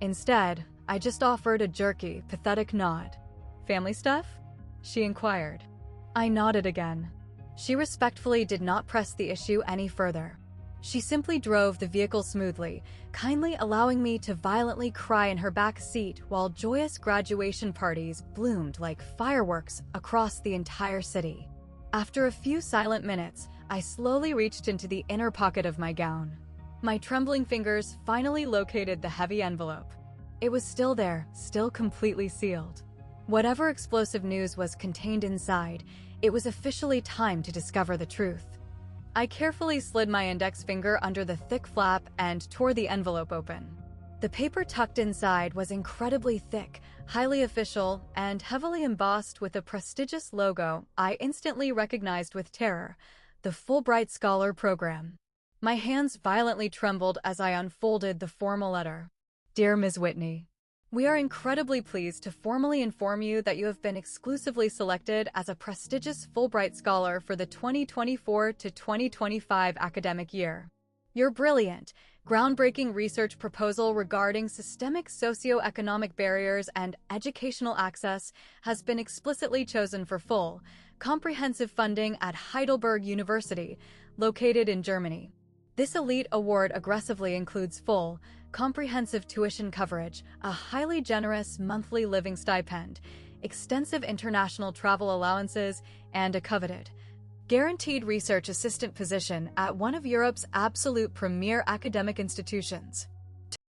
Instead, I just offered a jerky, pathetic nod. "Family stuff?" she inquired. I nodded again. She respectfully did not press the issue any further. She simply drove the vehicle smoothly, kindly allowing me to violently cry in her back seat while joyous graduation parties bloomed like fireworks across the entire city. After a few silent minutes, I slowly reached into the inner pocket of my gown. My trembling fingers finally located the heavy envelope. It was still there, still completely sealed. Whatever explosive news was contained inside, it was officially time to discover the truth. I carefully slid my index finger under the thick flap and tore the envelope open. The paper tucked inside was incredibly thick, highly official, and heavily embossed with a prestigious logo I instantly recognized with terror: the Fulbright Scholar Program. My hands violently trembled as I unfolded the formal letter. "Dear Ms. Whitney, we are incredibly pleased to formally inform you that you have been exclusively selected as a prestigious Fulbright Scholar for the 2024 to 2025 academic year. Your brilliant, groundbreaking research proposal regarding systemic socioeconomic barriers and educational access has been explicitly chosen for full, comprehensive funding at Heidelberg University, located in Germany. This elite award aggressively includes full, comprehensive tuition coverage, a highly generous monthly living stipend, extensive international travel allowances, and a coveted, guaranteed research assistant position at one of Europe's absolute premier academic institutions.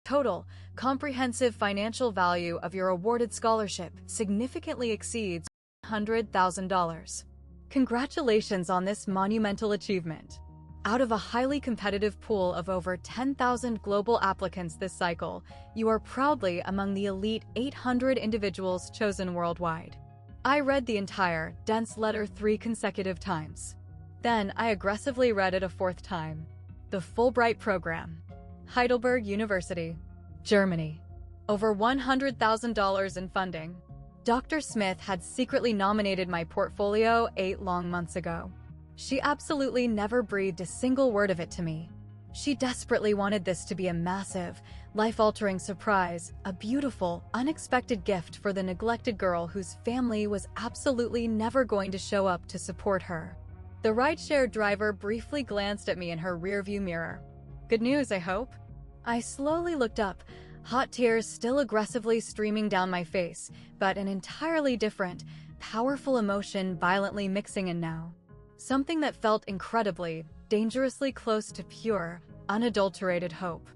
Total, comprehensive financial value of your awarded scholarship significantly exceeds $100,000. Congratulations on this monumental achievement. Out of a highly competitive pool of over 10,000 global applicants this cycle, you are proudly among the elite 800 individuals chosen worldwide." I read the entire, dense letter 3 consecutive times. Then I aggressively read it a fourth time. The Fulbright program. Heidelberg University. Germany. Over $100,000 in funding. Dr. Smith had secretly nominated my portfolio 8 long months ago. She absolutely never breathed a single word of it to me. She desperately wanted this to be a massive, life-altering surprise, a beautiful, unexpected gift for the neglected girl whose family was absolutely never going to show up to support her. The rideshare driver briefly glanced at me in her rearview mirror. Good news, I hope? I slowly looked up, hot tears still aggressively streaming down my face, but an entirely different, powerful emotion violently mixing in now. Something that felt incredibly, dangerously close to pure, unadulterated hope.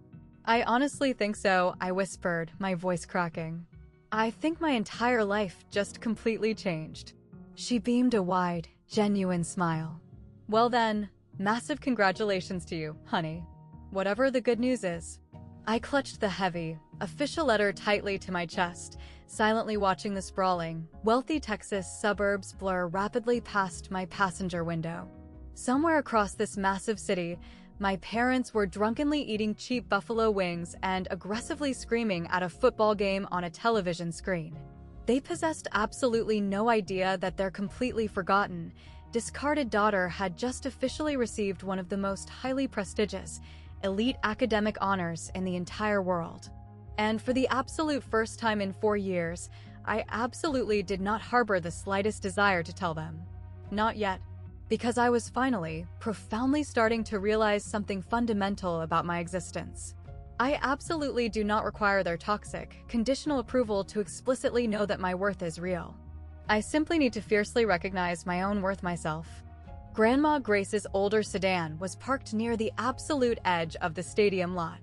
I honestly think so, I whispered, my voice cracking. I think my entire life just completely changed. She beamed a wide, genuine smile. Well then, massive congratulations to you, honey. Whatever the good news is. I clutched the heavy, official letter tightly to my chest, silently watching the sprawling, wealthy Texas suburbs blur rapidly past my passenger window. Somewhere across this massive city, my parents were drunkenly eating cheap buffalo wings and aggressively screaming at a football game on a television screen. They possessed absolutely no idea that their completely forgotten, discarded daughter had just officially received one of the most highly prestigious, elite academic honors in the entire world. And for the absolute first time in 4 years, I absolutely did not harbor the slightest desire to tell them. Not yet, because I was finally, profoundly starting to realize something fundamental about my existence. I absolutely do not require their toxic, conditional approval to explicitly know that my worth is real. I simply need to fiercely recognize my own worth myself. Grandma Grace's older sedan was parked near the absolute edge of the stadium lot.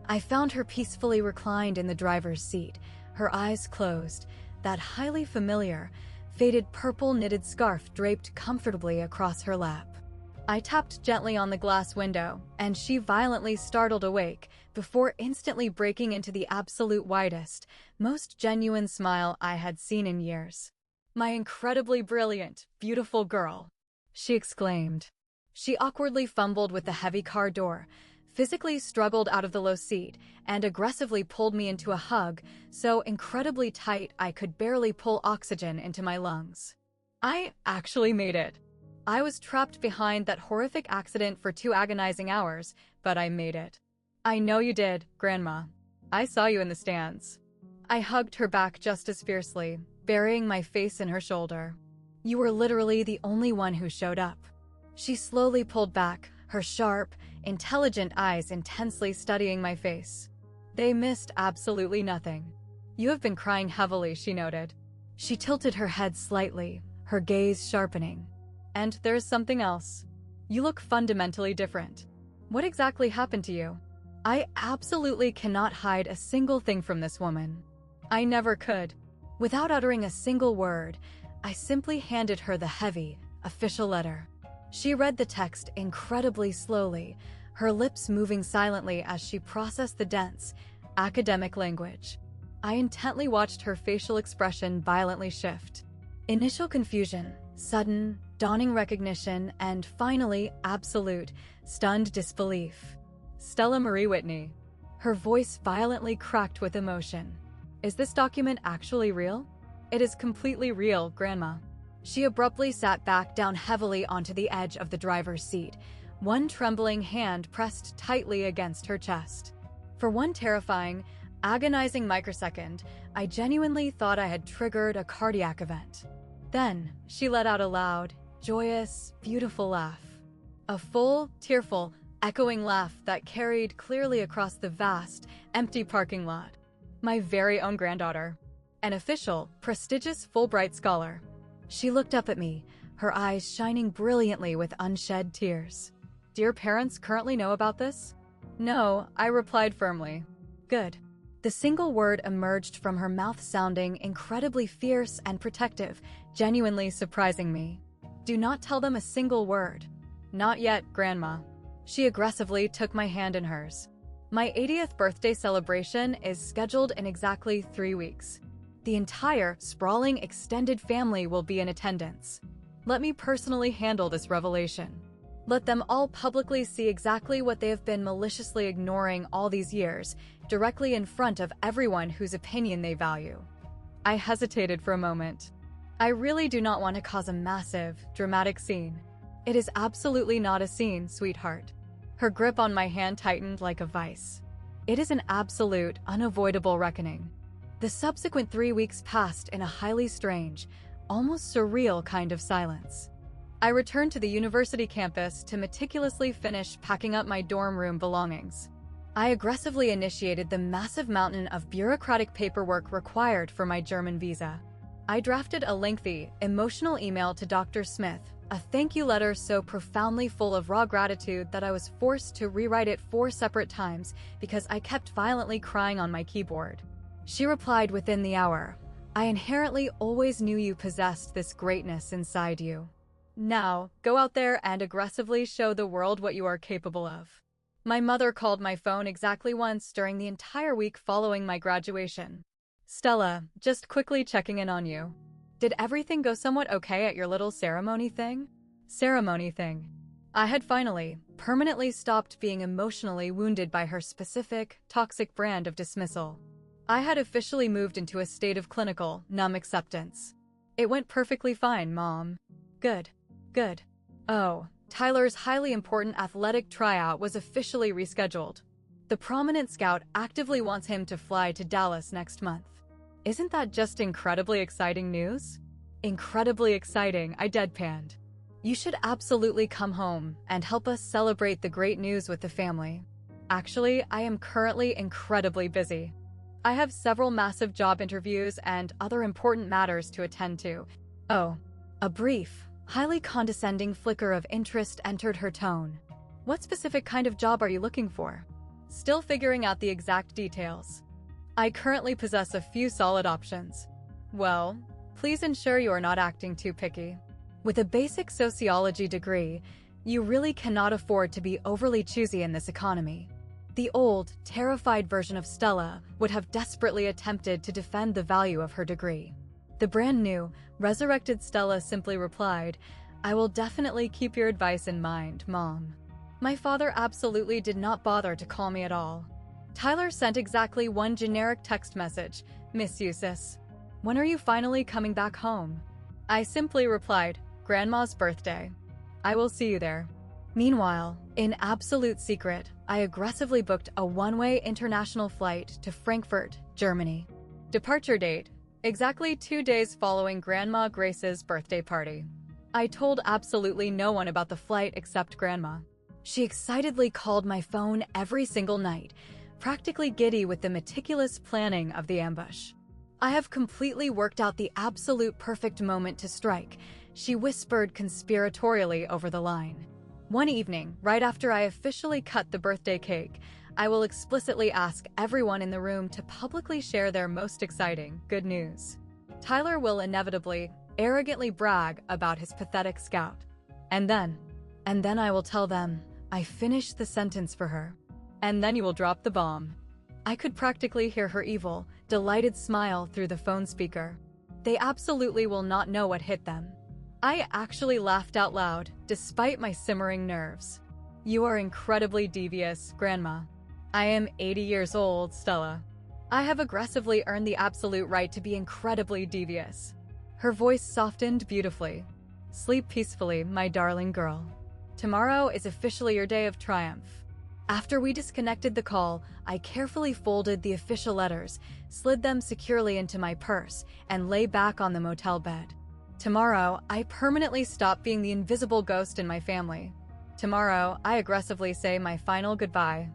I found her peacefully reclined in the driver's seat, her eyes closed, that highly familiar, faded purple knitted scarf draped comfortably across her lap. I tapped gently on the glass window, and she violently startled awake before instantly breaking into the absolute widest, most genuine smile I had seen in years. "My incredibly brilliant, beautiful girl," she exclaimed. She awkwardly fumbled with the heavy car door, physically struggled out of the low seat, and aggressively pulled me into a hug, so incredibly tight I could barely pull oxygen into my lungs. I actually made it. I was trapped behind that horrific accident for 2 agonizing hours, but I made it. I know you did, Grandma. I saw you in the stands. I hugged her back just as fiercely, burying my face in her shoulder. You were literally the only one who showed up. She slowly pulled back, her sharp, intelligent eyes intensely studying my face. They missed absolutely nothing. You have been crying heavily, she noted. She tilted her head slightly, her gaze sharpening. And there's something else. You look fundamentally different. What exactly happened to you? I absolutely cannot hide a single thing from this woman. I never could. Without uttering a single word, I simply handed her the heavy, official letter. She read the text incredibly slowly, her lips moving silently as she processed the dense, academic language. I intently watched her facial expression violently shift. Initial confusion, sudden, dawning recognition, and finally, absolute, stunned disbelief. Stella Marie Whitney. Her voice violently cracked with emotion. Is this document actually real? It is completely real, Grandma. She abruptly sat back down heavily onto the edge of the driver's seat, one trembling hand pressed tightly against her chest. For one terrifying, agonizing microsecond, I genuinely thought I had triggered a cardiac event. Then, she let out a loud, joyous, beautiful laugh. A full, tearful, echoing laugh that carried clearly across the vast, empty parking lot. My very own granddaughter. An official, prestigious Fulbright scholar. She looked up at me, her eyes shining brilliantly with unshed tears. Do your parents currently know about this? No, I replied firmly. Good. The single word emerged from her mouth sounding incredibly fierce and protective, genuinely surprising me. Do not tell them a single word. Not yet, Grandma. She aggressively took my hand in hers. My 80th birthday celebration is scheduled in exactly 3 weeks. The entire, sprawling extended family will be in attendance. Let me personally handle this revelation. Let them all publicly see exactly what they have been maliciously ignoring all these years, directly in front of everyone whose opinion they value. I hesitated for a moment. I really do not want to cause a massive, dramatic scene. It is absolutely not a scene, sweetheart. Her grip on my hand tightened like a vice. It is an absolute, unavoidable reckoning. The subsequent 3 weeks passed in a highly strange, almost surreal kind of silence. I returned to the university campus to meticulously finish packing up my dorm room belongings. I aggressively initiated the massive mountain of bureaucratic paperwork required for my German visa. I drafted a lengthy, emotional email to Dr. Smith, a thank you letter so profoundly full of raw gratitude that I was forced to rewrite it 4 separate times because I kept violently crying on my keyboard. She replied within the hour, "I inherently always knew you possessed this greatness inside you. Now, go out there and aggressively show the world what you are capable of." My mother called my phone exactly once during the entire week following my graduation. "Stella, just quickly checking in on you. Did everything go somewhat okay at your little ceremony thing?" Ceremony thing. I had finally, permanently stopped being emotionally wounded by her specific, toxic brand of dismissal. I had officially moved into a state of clinical, numb acceptance. "It went perfectly fine, Mom." "Good. Good. Oh, Tyler's highly important athletic tryout was officially rescheduled. The prominent scout actively wants him to fly to Dallas next month. Isn't that just incredibly exciting news?" "Incredibly exciting," I deadpanned. "You should absolutely come home and help us celebrate the great news with the family." "Actually, I am currently incredibly busy. I have several massive job interviews and other important matters to attend to." Oh, a brief, highly condescending flicker of interest entered her tone. "What specific kind of job are you looking for?" "Still figuring out the exact details. I currently possess a few solid options." "Well, please ensure you are not acting too picky. With a basic sociology degree, you really cannot afford to be overly choosy in this economy." The old, terrified version of Stella would have desperately attempted to defend the value of her degree. The brand new, resurrected Stella simply replied, "I will definitely keep your advice in mind, Mom." My father absolutely did not bother to call me at all. Tyler sent exactly one generic text message, "Miss you, sis. When are you finally coming back home?" I simply replied, "Grandma's birthday. I will see you there." Meanwhile, in absolute secret, I aggressively booked a one-way international flight to Frankfurt, Germany. Departure date: exactly 2 days following Grandma Grace's birthday party. I told absolutely no one about the flight except Grandma. She excitedly called my phone every single night, practically giddy with the meticulous planning of the ambush. "I have completely worked out the absolute perfect moment to strike," she whispered conspiratorially over the line. "One evening, right after I officially cut the birthday cake, I will explicitly ask everyone in the room to publicly share their most exciting good news. Tyler will inevitably, arrogantly brag about his pathetic scout. And then I will tell them, I finished the sentence for her. And then you will drop the bomb." I could practically hear her evil, delighted smile through the phone speaker. They absolutely will not know what hit them. I actually laughed out loud, despite my simmering nerves. "You are incredibly devious, Grandma." "I am 80 years old, Stella. I have aggressively earned the absolute right to be incredibly devious." Her voice softened beautifully. "Sleep peacefully, my darling girl. Tomorrow is officially your day of triumph." After we disconnected the call, I carefully folded the official letters, slid them securely into my purse, and lay back on the motel bed. Tomorrow, I permanently stop being the invisible ghost in my family. Tomorrow, I aggressively say my final goodbye.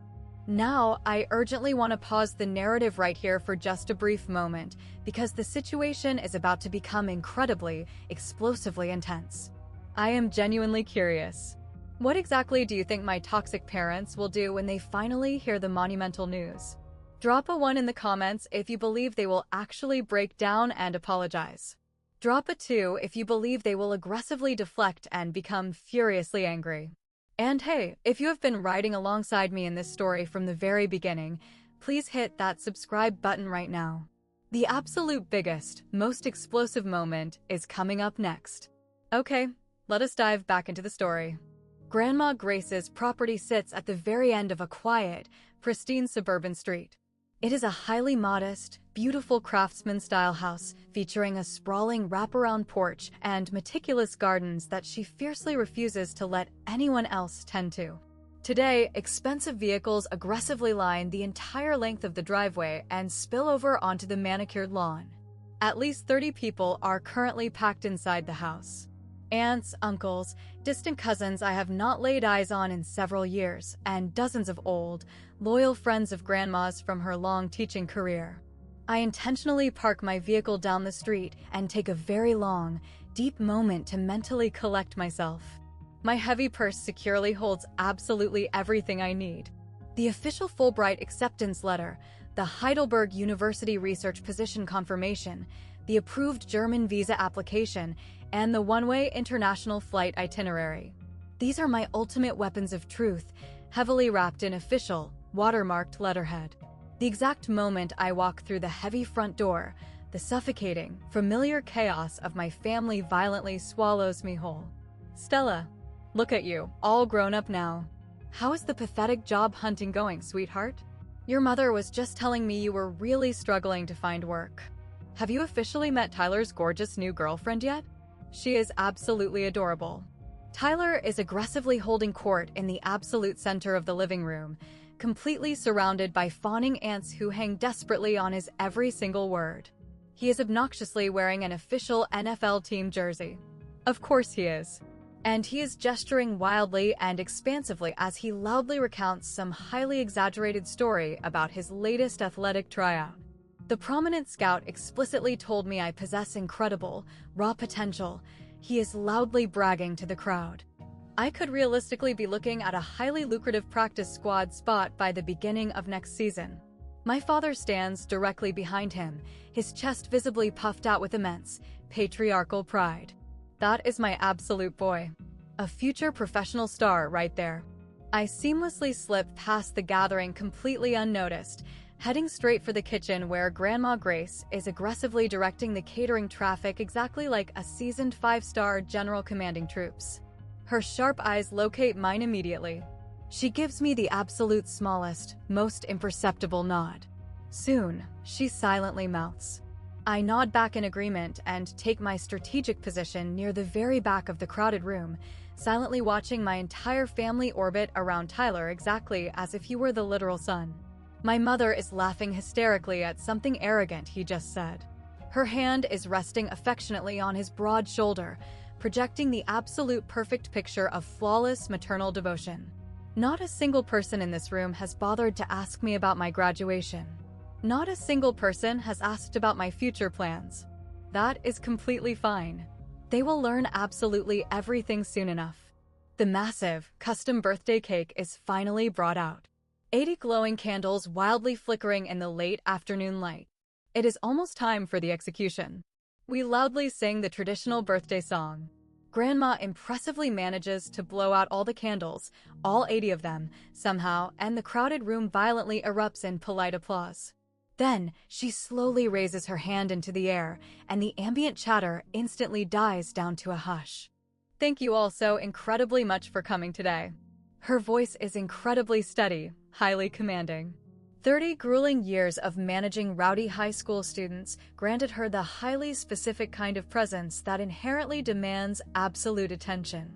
Now, I urgently want to pause the narrative right here for just a brief moment, because the situation is about to become incredibly, explosively intense. I am genuinely curious. What exactly do you think my toxic parents will do when they finally hear the monumental news? Drop a 1 in the comments if you believe they will actually break down and apologize. Drop a 2 if you believe they will aggressively deflect and become furiously angry. And hey, if you have been riding alongside me in this story from the very beginning, please hit that subscribe button right now. The absolute biggest, most explosive moment is coming up next. Okay, let us dive back into the story. Grandma Grace's property sits at the very end of a quiet, pristine suburban street. It is a highly modest, beautiful craftsman-style house featuring a sprawling wraparound porch and meticulous gardens that she fiercely refuses to let anyone else tend to. Today, expensive vehicles aggressively line the entire length of the driveway and spill over onto the manicured lawn. At least 30 people are currently packed inside the house. Aunts, uncles, distant cousins I have not laid eyes on in several years, and dozens of old, loyal friends of Grandma's from her long teaching career. I intentionally park my vehicle down the street and take a very long, deep moment to mentally collect myself. My heavy purse securely holds absolutely everything I need. The official Fulbright acceptance letter, the Heidelberg University research position confirmation, the approved German visa application, and the one-way international flight itinerary. These are my ultimate weapons of truth, heavily wrapped in official, watermarked letterhead. The exact moment I walk through the heavy front door, the suffocating, familiar chaos of my family violently swallows me whole. Stella, look at you, all grown up now. How is the pathetic job hunting going, sweetheart? Your mother was just telling me you were really struggling to find work. Have you officially met Tyler's gorgeous new girlfriend yet? She is absolutely adorable. Tyler is aggressively holding court in the absolute center of the living room, completely surrounded by fawning aunts who hang desperately on his every single word. He is obnoxiously wearing an official NFL team jersey. Of course he is. And he is gesturing wildly and expansively as he loudly recounts some highly exaggerated story about his latest athletic tryout. The prominent scout explicitly told me I possess incredible, raw potential. He is loudly bragging to the crowd. I could realistically be looking at a highly lucrative practice squad spot by the beginning of next season. My father stands directly behind him, his chest visibly puffed out with immense, patriarchal pride. That is my absolute boy. A future professional star right there. I seamlessly slip past the gathering completely unnoticed, heading straight for the kitchen where Grandma Grace is aggressively directing the catering traffic exactly like a seasoned 5-star general commanding troops. Her sharp eyes locate mine immediately. She gives me the absolute smallest, most imperceptible nod. Soon, she silently mouths. I nod back in agreement and take my strategic position near the very back of the crowded room, silently watching my entire family orbit around Tyler exactly as if he were the literal sun. My mother is laughing hysterically at something arrogant he just said. Her hand is resting affectionately on his broad shoulder, projecting the absolute perfect picture of flawless maternal devotion. Not a single person in this room has bothered to ask me about my graduation. Not a single person has asked about my future plans. That is completely fine. They will learn absolutely everything soon enough. The massive, custom birthday cake is finally brought out. 80 glowing candles wildly flickering in the late afternoon light. It is almost time for the execution. We loudly sing the traditional birthday song. Grandma impressively manages to blow out all the candles, all 80 of them, somehow, and the crowded room violently erupts in polite applause. Then, she slowly raises her hand into the air, and the ambient chatter instantly dies down to a hush. Thank you all so incredibly much for coming today. Her voice is incredibly steady, highly commanding. 30 grueling years of managing rowdy high school students granted her the highly specific kind of presence that inherently demands absolute attention.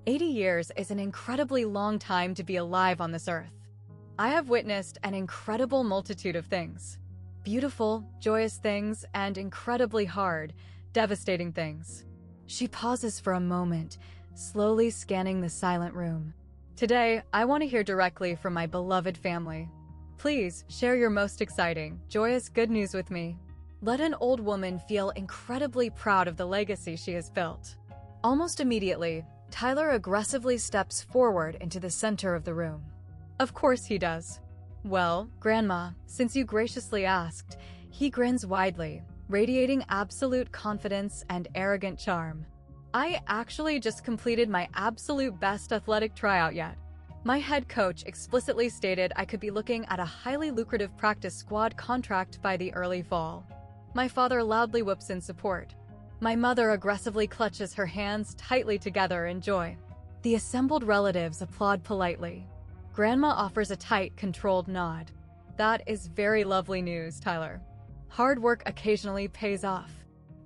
80 years is an incredibly long time to be alive on this earth. I have witnessed an incredible multitude of things. Beautiful, joyous things, and incredibly hard, devastating things. She pauses for a moment, slowly scanning the silent room. Today, I want to hear directly from my beloved family. Please share your most exciting, joyous good news with me. Let an old woman feel incredibly proud of the legacy she has built. Almost immediately, Tyler aggressively steps forward into the center of the room. Of course he does. Well, Grandma, since you graciously asked, he grins widely, radiating absolute confidence and arrogant charm. I actually just completed my absolute best athletic tryout yet. My head coach explicitly stated I could be looking at a highly lucrative practice squad contract by the early fall. My father loudly whoops in support. My mother aggressively clutches her hands tightly together in joy. The assembled relatives applaud politely. Grandma offers a tight, controlled nod. That is very lovely news, Tyler. Hard work occasionally pays off.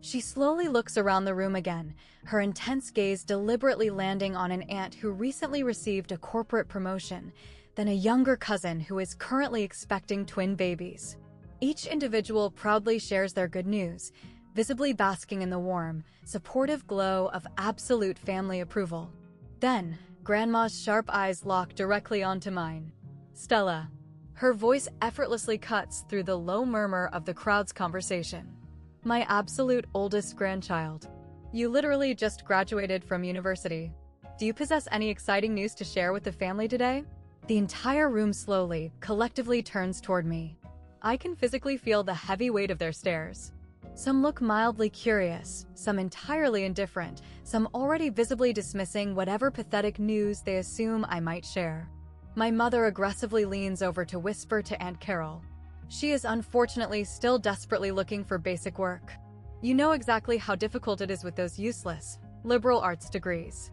She slowly looks around the room again, her intense gaze deliberately landing on an aunt who recently received a corporate promotion, then a younger cousin who is currently expecting twin babies. Each individual proudly shares their good news, visibly basking in the warm, supportive glow of absolute family approval. Then, Grandma's sharp eyes lock directly onto mine. Stella. Her voice effortlessly cuts through the low murmur of the crowd's conversation. My absolute oldest grandchild. You literally just graduated from university. Do you possess any exciting news to share with the family today? The entire room slowly, collectively turns toward me. I can physically feel the heavy weight of their stares. Some look mildly curious, some entirely indifferent, some already visibly dismissing whatever pathetic news they assume I might share. My mother aggressively leans over to whisper to Aunt Carol. She is unfortunately still desperately looking for basic work. You know exactly how difficult it is with those useless, liberal arts degrees.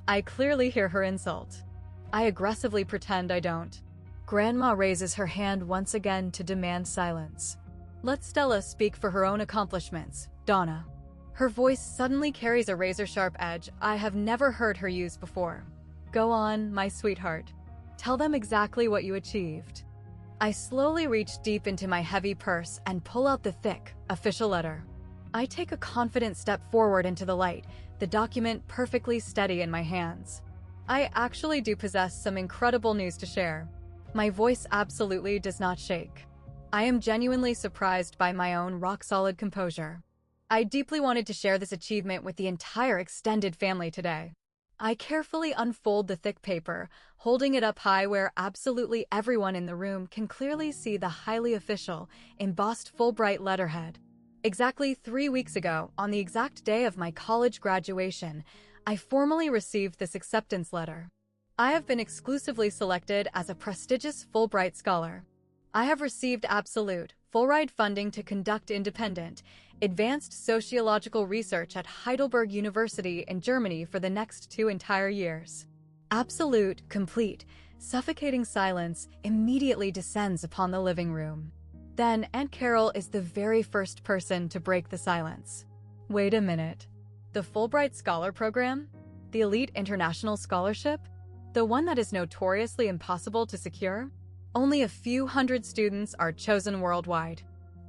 I clearly hear her insult. I aggressively pretend I don't. Grandma raises her hand once again to demand silence. Let Stella speak for her own accomplishments, Donna. Her voice suddenly carries a razor-sharp edge I have never heard her use before. Go on, my sweetheart. Tell them exactly what you achieved. I slowly reach deep into my heavy purse and pull out the thick, official letter. I take a confident step forward into the light, the document perfectly steady in my hands. I actually do possess some incredible news to share. My voice absolutely does not shake. I am genuinely surprised by my own rock-solid composure. I deeply wanted to share this achievement with the entire extended family today. I carefully unfold the thick paper, holding it up high where absolutely everyone in the room can clearly see the highly official, embossed Fulbright letterhead. Exactly 3 weeks ago, on the exact day of my college graduation, I formally received this acceptance letter. I have been exclusively selected as a prestigious Fulbright scholar. I have received absolute, full-ride funding to conduct independent, advanced sociological research at Heidelberg University in Germany for the next 2 entire years. Absolute, complete, suffocating silence immediately descends upon the living room. Then Aunt Carol is the very first person to break the silence. Wait a minute. The Fulbright Scholar Program? The elite international scholarship? The one that is notoriously impossible to secure? Only a few hundred students are chosen worldwide.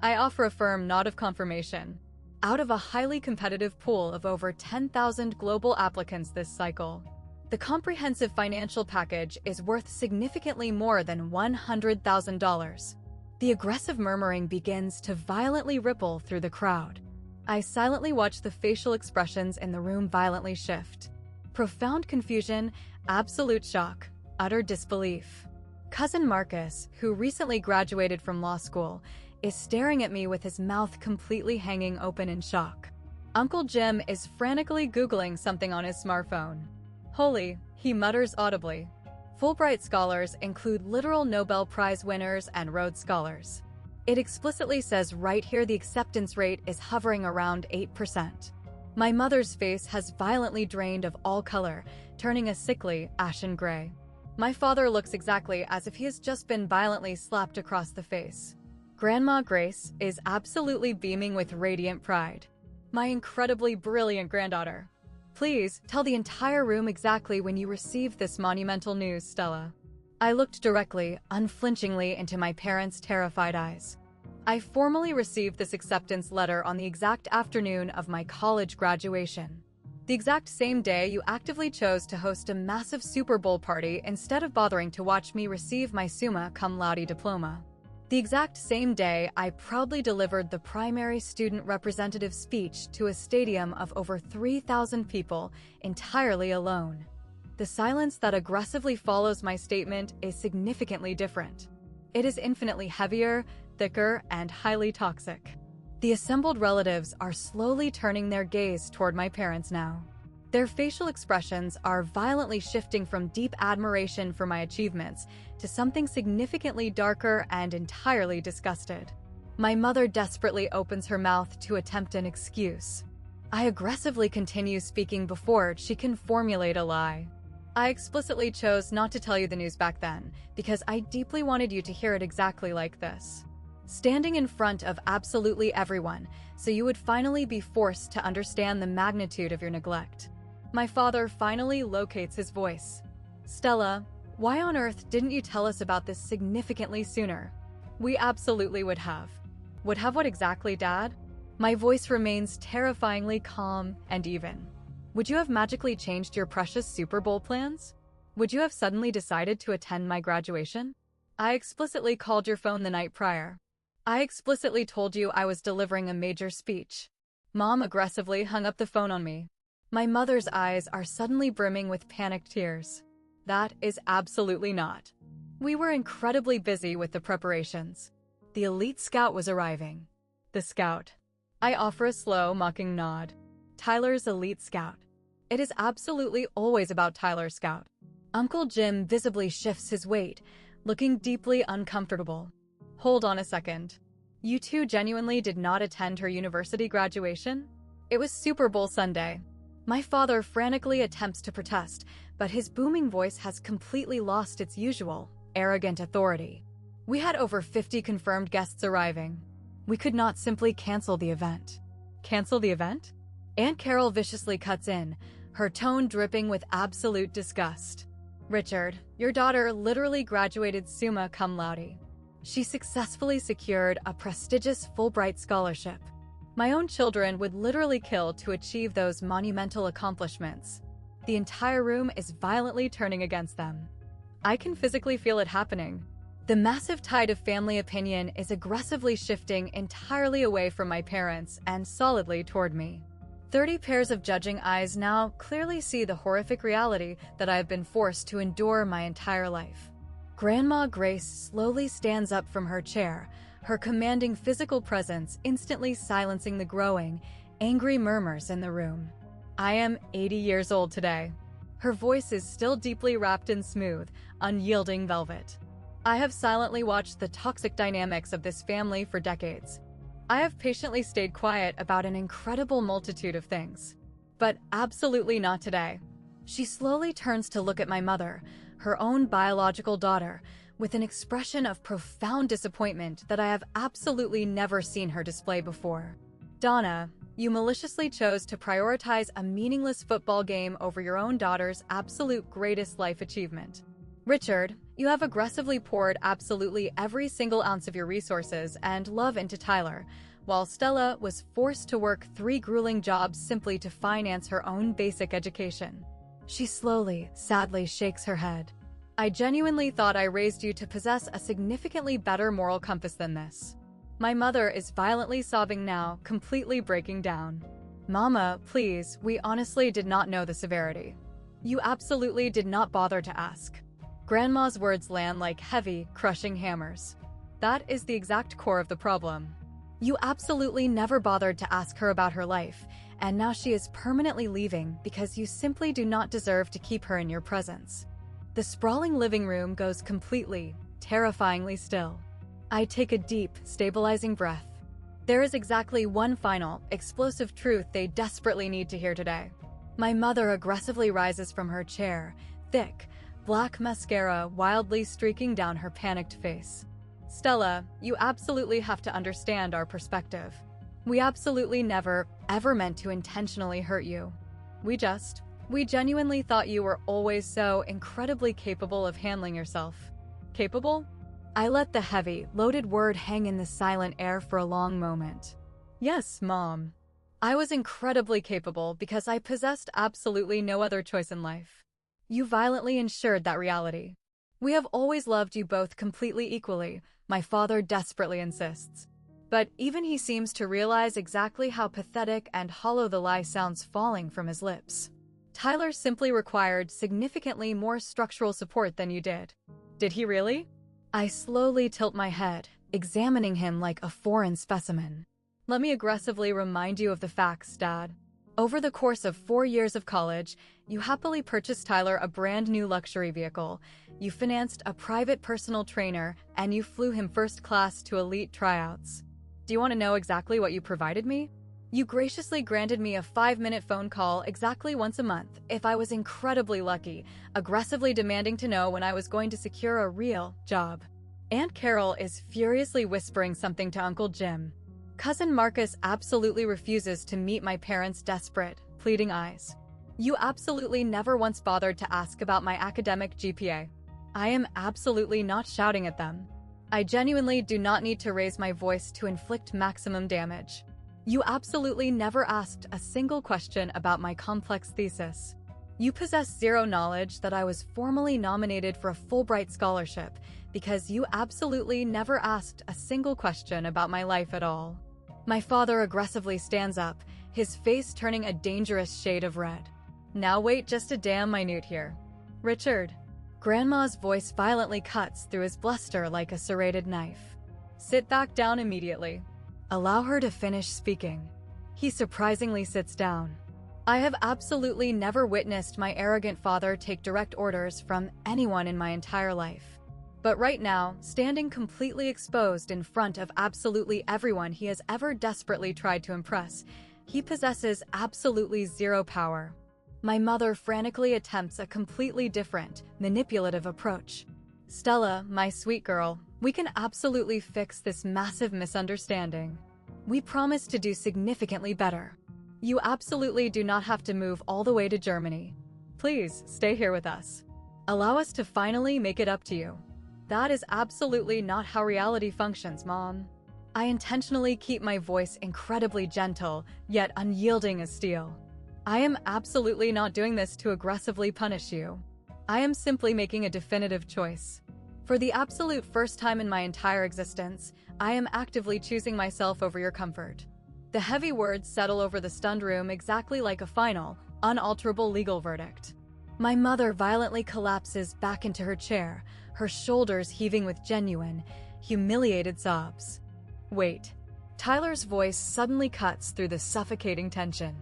I offer a firm nod of confirmation. Out of a highly competitive pool of over 10,000 global applicants this cycle, the comprehensive financial package is worth significantly more than $100,000. The aggressive murmuring begins to violently ripple through the crowd. I silently watch the facial expressions in the room violently shift. Profound confusion, absolute shock, utter disbelief. Cousin Marcus, who recently graduated from law school, is staring at me with his mouth completely hanging open in shock. Uncle Jim is frantically Googling something on his smartphone. Holy, he mutters audibly. Fulbright scholars include literal Nobel Prize winners and Rhodes Scholars. It explicitly says right here the acceptance rate is hovering around 8%. My mother's face has violently drained of all color, turning a sickly, ashen gray. My father looks exactly as if he has just been violently slapped across the face. Grandma Grace is absolutely beaming with radiant pride. My incredibly brilliant granddaughter. Please, tell the entire room exactly when you received this monumental news, Stella. I looked directly, unflinchingly into my parents' terrified eyes. I formally received this acceptance letter on the exact afternoon of my college graduation. The exact same day you actively chose to host a massive Super Bowl party instead of bothering to watch me receive my summa cum laude diploma. The exact same day I proudly delivered the primary student representative speech to a stadium of over 3,000 people entirely alone. The silence that aggressively follows my statement is significantly different. It is infinitely heavier, thicker, and highly toxic. The assembled relatives are slowly turning their gaze toward my parents now. Their facial expressions are violently shifting from deep admiration for my achievements to something significantly darker and entirely disgusted. My mother desperately opens her mouth to attempt an excuse. I aggressively continue speaking before she can formulate a lie. I explicitly chose not to tell you the news back then because I deeply wanted you to hear it exactly like this. Standing in front of absolutely everyone, so you would finally be forced to understand the magnitude of your neglect. My father finally locates his voice. Stella, why on earth didn't you tell us about this significantly sooner? We absolutely would have. Would have what exactly, Dad? My voice remains terrifyingly calm and even. Would you have magically changed your precious Super Bowl plans? Would you have suddenly decided to attend my graduation? I explicitly called your phone the night prior. I explicitly told you I was delivering a major speech. Mom aggressively hung up the phone on me. My mother's eyes are suddenly brimming with panicked tears. That is absolutely not. We were incredibly busy with the preparations. The elite scout was arriving. The scout. I offer a slow, mocking nod. Tyler's elite scout. It is absolutely always about Tyler's scout. Uncle Jim visibly shifts his weight, looking deeply uncomfortable. Hold on a second. You two genuinely did not attend her university graduation? It was Super Bowl Sunday. My father frantically attempts to protest, but his booming voice has completely lost its usual, arrogant authority. We had over 50 confirmed guests arriving. We could not simply cancel the event. Cancel the event? Aunt Carol viciously cuts in, her tone dripping with absolute disgust. Richard, your daughter literally graduated summa cum laude. She successfully secured a prestigious Fulbright scholarship. My own children would literally kill to achieve those monumental accomplishments. The entire room is violently turning against them. I can physically feel it happening. The massive tide of family opinion is aggressively shifting entirely away from my parents and solidly toward me. 30 pairs of judging eyes now clearly see the horrific reality that I have been forced to endure my entire life. Grandma Grace slowly stands up from her chair, her commanding physical presence instantly silencing the growing, angry murmurs in the room. I am 80 years old today. Her voice is still deeply wrapped in smooth, unyielding velvet. I have silently watched the toxic dynamics of this family for decades. I have patiently stayed quiet about an incredible multitude of things. But absolutely not today. She slowly turns to look at my mother, her own biological daughter, with an expression of profound disappointment that I have absolutely never seen her display before. Donna, you maliciously chose to prioritize a meaningless football game over your own daughter's absolute greatest life achievement. Richard, you have aggressively poured absolutely every single ounce of your resources and love into Tyler, while Stella was forced to work 3 grueling jobs simply to finance her own basic education. She slowly, sadly shakes her head. I genuinely thought I raised you to possess a significantly better moral compass than this. My mother is violently sobbing now, completely breaking down. Mama, please, we honestly did not know the severity. You absolutely did not bother to ask. Grandma's words land like heavy, crushing hammers. That is the exact core of the problem. You absolutely never bothered to ask her about her life, and now she is permanently leaving because you simply do not deserve to keep her in your presence. The sprawling living room goes completely, terrifyingly still. I take a deep, stabilizing breath. There is exactly one final, explosive truth they desperately need to hear today. My mother aggressively rises from her chair, thick, black mascara wildly streaking down her panicked face. Stella, you absolutely have to understand our perspective. We absolutely never, ever meant to intentionally hurt you. We genuinely thought you were always so incredibly capable of handling yourself. Capable? I let the heavy, loaded word hang in the silent air for a long moment. Yes, Mom. I was incredibly capable because I possessed absolutely no other choice in life. You violently ensured that reality. We have always loved you both completely equally, my father desperately insists. But even he seems to realize exactly how pathetic and hollow the lie sounds falling from his lips. Tyler simply required significantly more structural support than you did. Did he really? I slowly tilt my head, examining him like a foreign specimen. Let me aggressively remind you of the facts, Dad. Over the course of 4 years of college, you happily purchased Tyler a brand new luxury vehicle, you financed a private personal trainer, and you flew him first class to elite tryouts. Do you want to know exactly what you provided me? You graciously granted me a 5-minute phone call exactly once a month if I was incredibly lucky, aggressively demanding to know when I was going to secure a real job. Aunt Carol is furiously whispering something to Uncle Jim. Cousin Marcus absolutely refuses to meet my parents' desperate, pleading eyes. You absolutely never once bothered to ask about my academic GPA. I am absolutely not shouting at them. I genuinely do not need to raise my voice to inflict maximum damage. You absolutely never asked a single question about my complex thesis. You possess zero knowledge that I was formally nominated for a Fulbright scholarship because you absolutely never asked a single question about my life at all. My father aggressively stands up, his face turning a dangerous shade of red. Now wait just a damn minute here. Richard. Grandma's voice violently cuts through his bluster like a serrated knife. Sit back down immediately. Allow her to finish speaking. He surprisingly sits down. I have absolutely never witnessed my arrogant father take direct orders from anyone in my entire life. But right now, standing completely exposed in front of absolutely everyone he has ever desperately tried to impress, he possesses absolutely zero power. My mother frantically attempts a completely different, manipulative approach. Stella, my sweet girl, we can absolutely fix this massive misunderstanding. We promise to do significantly better. You absolutely do not have to move all the way to Germany. Please, stay here with us. Allow us to finally make it up to you. That is absolutely not how reality functions, Mom. I intentionally keep my voice incredibly gentle, yet unyielding as steel. I am absolutely not doing this to aggressively punish you. I am simply making a definitive choice. For the absolute first time in my entire existence, I am actively choosing myself over your comfort. The heavy words settle over the stunned room exactly like a final, unalterable legal verdict. My mother violently collapses back into her chair, her shoulders heaving with genuine, humiliated sobs. Wait. Tyler's voice suddenly cuts through the suffocating tension.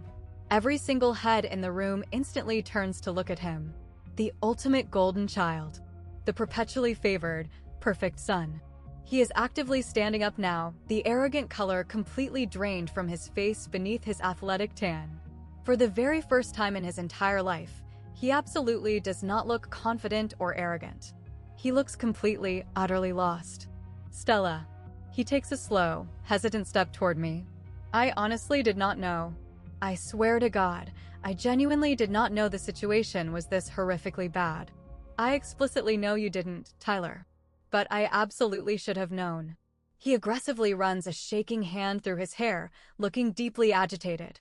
Every single head in the room instantly turns to look at him. The ultimate golden child. The perpetually favored, perfect son. He is actively standing up now, the arrogant color completely drained from his face beneath his athletic tan. For the very first time in his entire life, he absolutely does not look confident or arrogant. He looks completely, utterly lost. Stella. He takes a slow, hesitant step toward me. I honestly did not know. I swear to God, I genuinely did not know the situation was this horrifically bad. I explicitly know you didn't, Tyler. But I absolutely should have known. He aggressively runs a shaking hand through his hair, looking deeply agitated.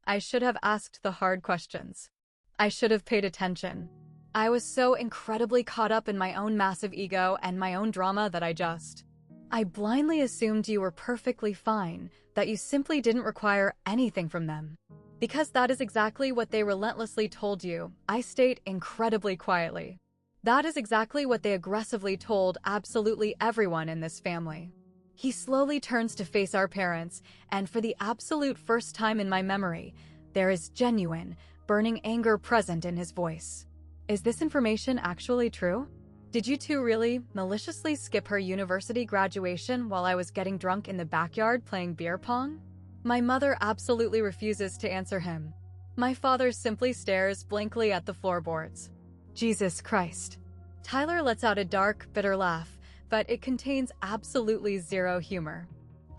I should have asked the hard questions. I should have paid attention. I was so incredibly caught up in my own massive ego and my own drama that I blindly assumed you were perfectly fine, that you simply didn't require anything from them. Because that is exactly what they relentlessly told you, I state incredibly quietly. That is exactly what they aggressively told absolutely everyone in this family. He slowly turns to face our parents, and for the absolute first time in my memory, there is genuine, burning anger present in his voice. Is this information actually true? Did you two really maliciously skip her university graduation while I was getting drunk in the backyard playing beer pong? My mother absolutely refuses to answer him. My father simply stares blankly at the floorboards. Jesus Christ. Tyler lets out a dark, bitter laugh, but it contains absolutely zero humor.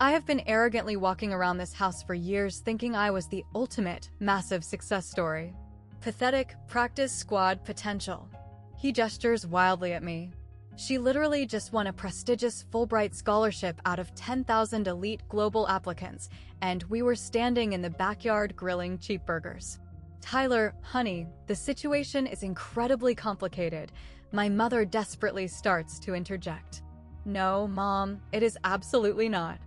I have been arrogantly walking around this house for years thinking I was the ultimate, massive success story. Pathetic, practice squad potential. He gestures wildly at me. She literally just won a prestigious Fulbright scholarship out of 10,000 elite global applicants, and we were standing in the backyard grilling cheap burgers. Tyler, honey, the situation is incredibly complicated. My mother desperately starts to interject. No, Mom, it is absolutely not.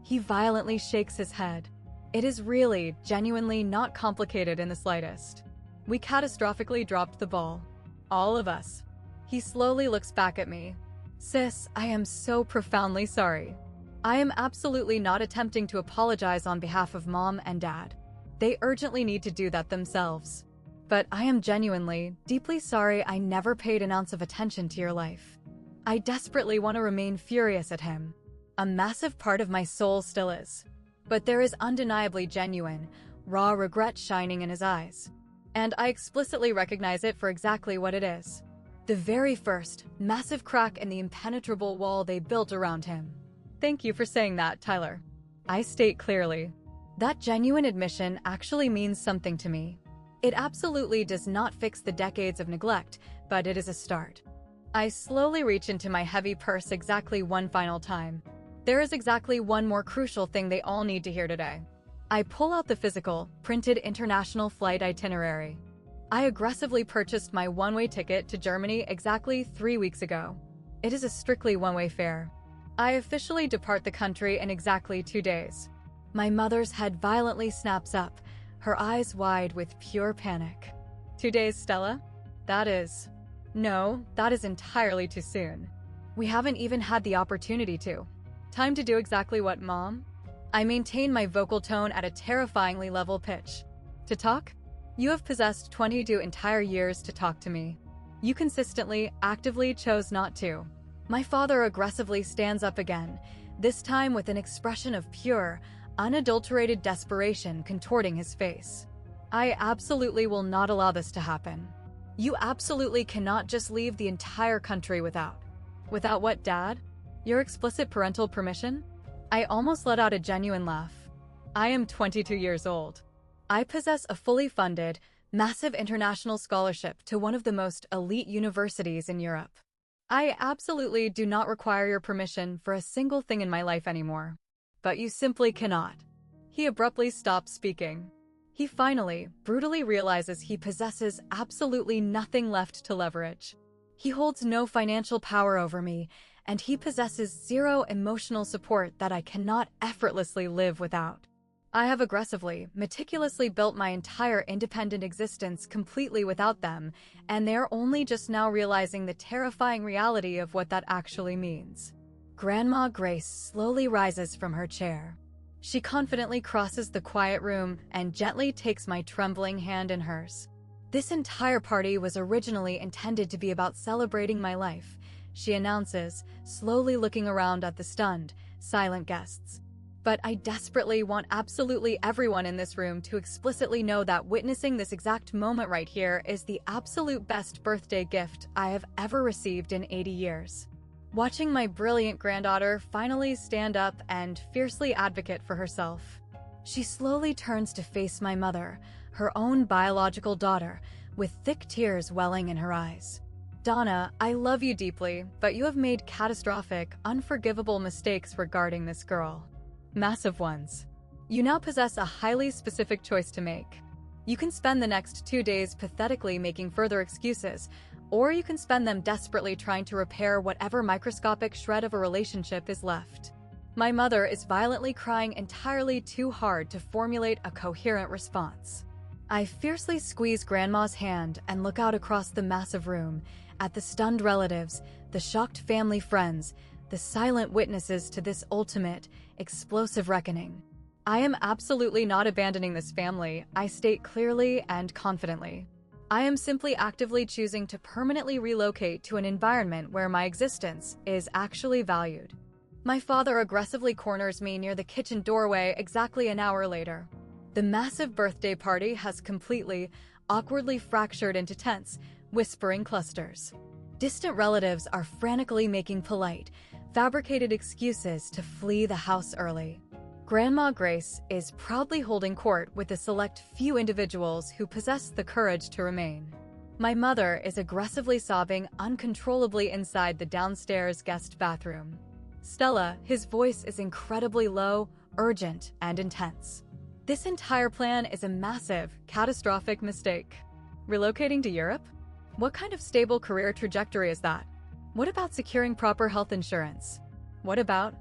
He violently shakes his head. It is really, genuinely not complicated in the slightest. We catastrophically dropped the ball. All of us. He slowly looks back at me. Sis, I am so profoundly sorry. I am absolutely not attempting to apologize on behalf of Mom and Dad. They urgently need to do that themselves. But I am genuinely, deeply sorry I never paid an ounce of attention to your life. I desperately want to remain furious at him. A massive part of my soul still is. but there is undeniably genuine, raw regret shining in his eyes. And I explicitly recognize it for exactly what it is. The very first, massive crack in the impenetrable wall they built around him. Thank you for saying that, Tyler. I state clearly. That genuine admission actually means something to me. It absolutely does not fix the decades of neglect, but it is a start. I slowly reach into my heavy purse exactly one final time. There is exactly one more crucial thing they all need to hear today. I pull out the physical, printed international flight itinerary. I aggressively purchased my one-way ticket to Germany exactly 3 weeks ago. It is a strictly one-way fare. I officially depart the country in exactly 2 days. My mother's head violently snaps up, her eyes wide with pure panic. 2 days, Stella? No, that is entirely too soon. We haven't even had the opportunity to. Time to do exactly what, Mom? I maintain my vocal tone at a terrifyingly level pitch. To talk? You have possessed 22 entire years to talk to me. You consistently, actively chose not to. My father aggressively stands up again, this time with an expression of pure, unadulterated desperation contorting his face. I absolutely will not allow this to happen. You absolutely cannot just leave the entire country without. Without what, Dad? Your explicit parental permission? I almost let out a genuine laugh. I am 22 years old. I possess a fully funded, massive international scholarship to one of the most elite universities in Europe. I absolutely do not require your permission for a single thing in my life anymore. But you simply cannot. He abruptly stops speaking. He finally, brutally realizes he possesses absolutely nothing left to leverage. He holds no financial power over me, and he possesses zero emotional support that I cannot effortlessly live without. I have aggressively, meticulously built my entire independent existence completely without them, and they're only just now realizing the terrifying reality of what that actually means. Grandma Grace slowly rises from her chair. She confidently crosses the quiet room and gently takes my trembling hand in hers. This entire party was originally intended to be about celebrating my life, she announces, slowly looking around at the stunned, silent guests. But I desperately want absolutely everyone in this room to explicitly know that witnessing this exact moment right here is the absolute best birthday gift I have ever received in 80 years. Watching my brilliant granddaughter finally stand up and fiercely advocate for herself. She slowly turns to face my mother, her own biological daughter, with thick tears welling in her eyes. Donna, I love you deeply, but you have made catastrophic, unforgivable mistakes regarding this girl. Massive ones. You now possess a highly specific choice to make. You can spend the next 2 days pathetically making further excuses, or you can spend them desperately trying to repair whatever microscopic shred of a relationship is left. My mother is violently crying entirely too hard to formulate a coherent response. I fiercely squeeze Grandma's hand and look out across the massive room, at the stunned relatives, the shocked family friends, the silent witnesses to this ultimate, explosive reckoning. I am absolutely not abandoning this family, I state clearly and confidently. I am simply actively choosing to permanently relocate to an environment where my existence is actually valued. My father aggressively corners me near the kitchen doorway exactly an hour later. The massive birthday party has completely, awkwardly fractured into tense, whispering clusters. Distant relatives are frantically making polite, fabricated excuses to flee the house early. Grandma Grace is proudly holding court with the select few individuals who possess the courage to remain. My mother is aggressively sobbing uncontrollably inside the downstairs guest bathroom. Stella, his voice is incredibly low, urgent, and intense. This entire plan is a massive, catastrophic mistake. Relocating to Europe? What kind of stable career trajectory is that? What about securing proper health insurance? What about?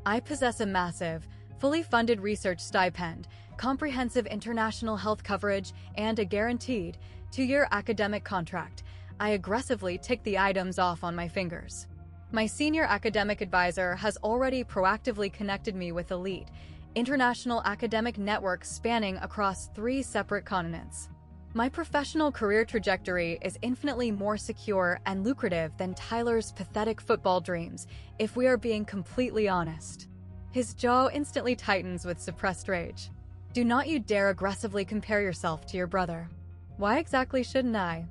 I possess a massive, fully funded research stipend, comprehensive international health coverage, and a guaranteed 2-year academic contract. I aggressively tick the items off on my fingers. My senior academic advisor has already proactively connected me with elite, international academic networks spanning across 3 separate continents. My professional career trajectory is infinitely more secure and lucrative than Tyler's pathetic football dreams, if we are being completely honest. His jaw instantly tightens with suppressed rage. Do not you dare aggressively compare yourself to your brother. Why exactly shouldn't I?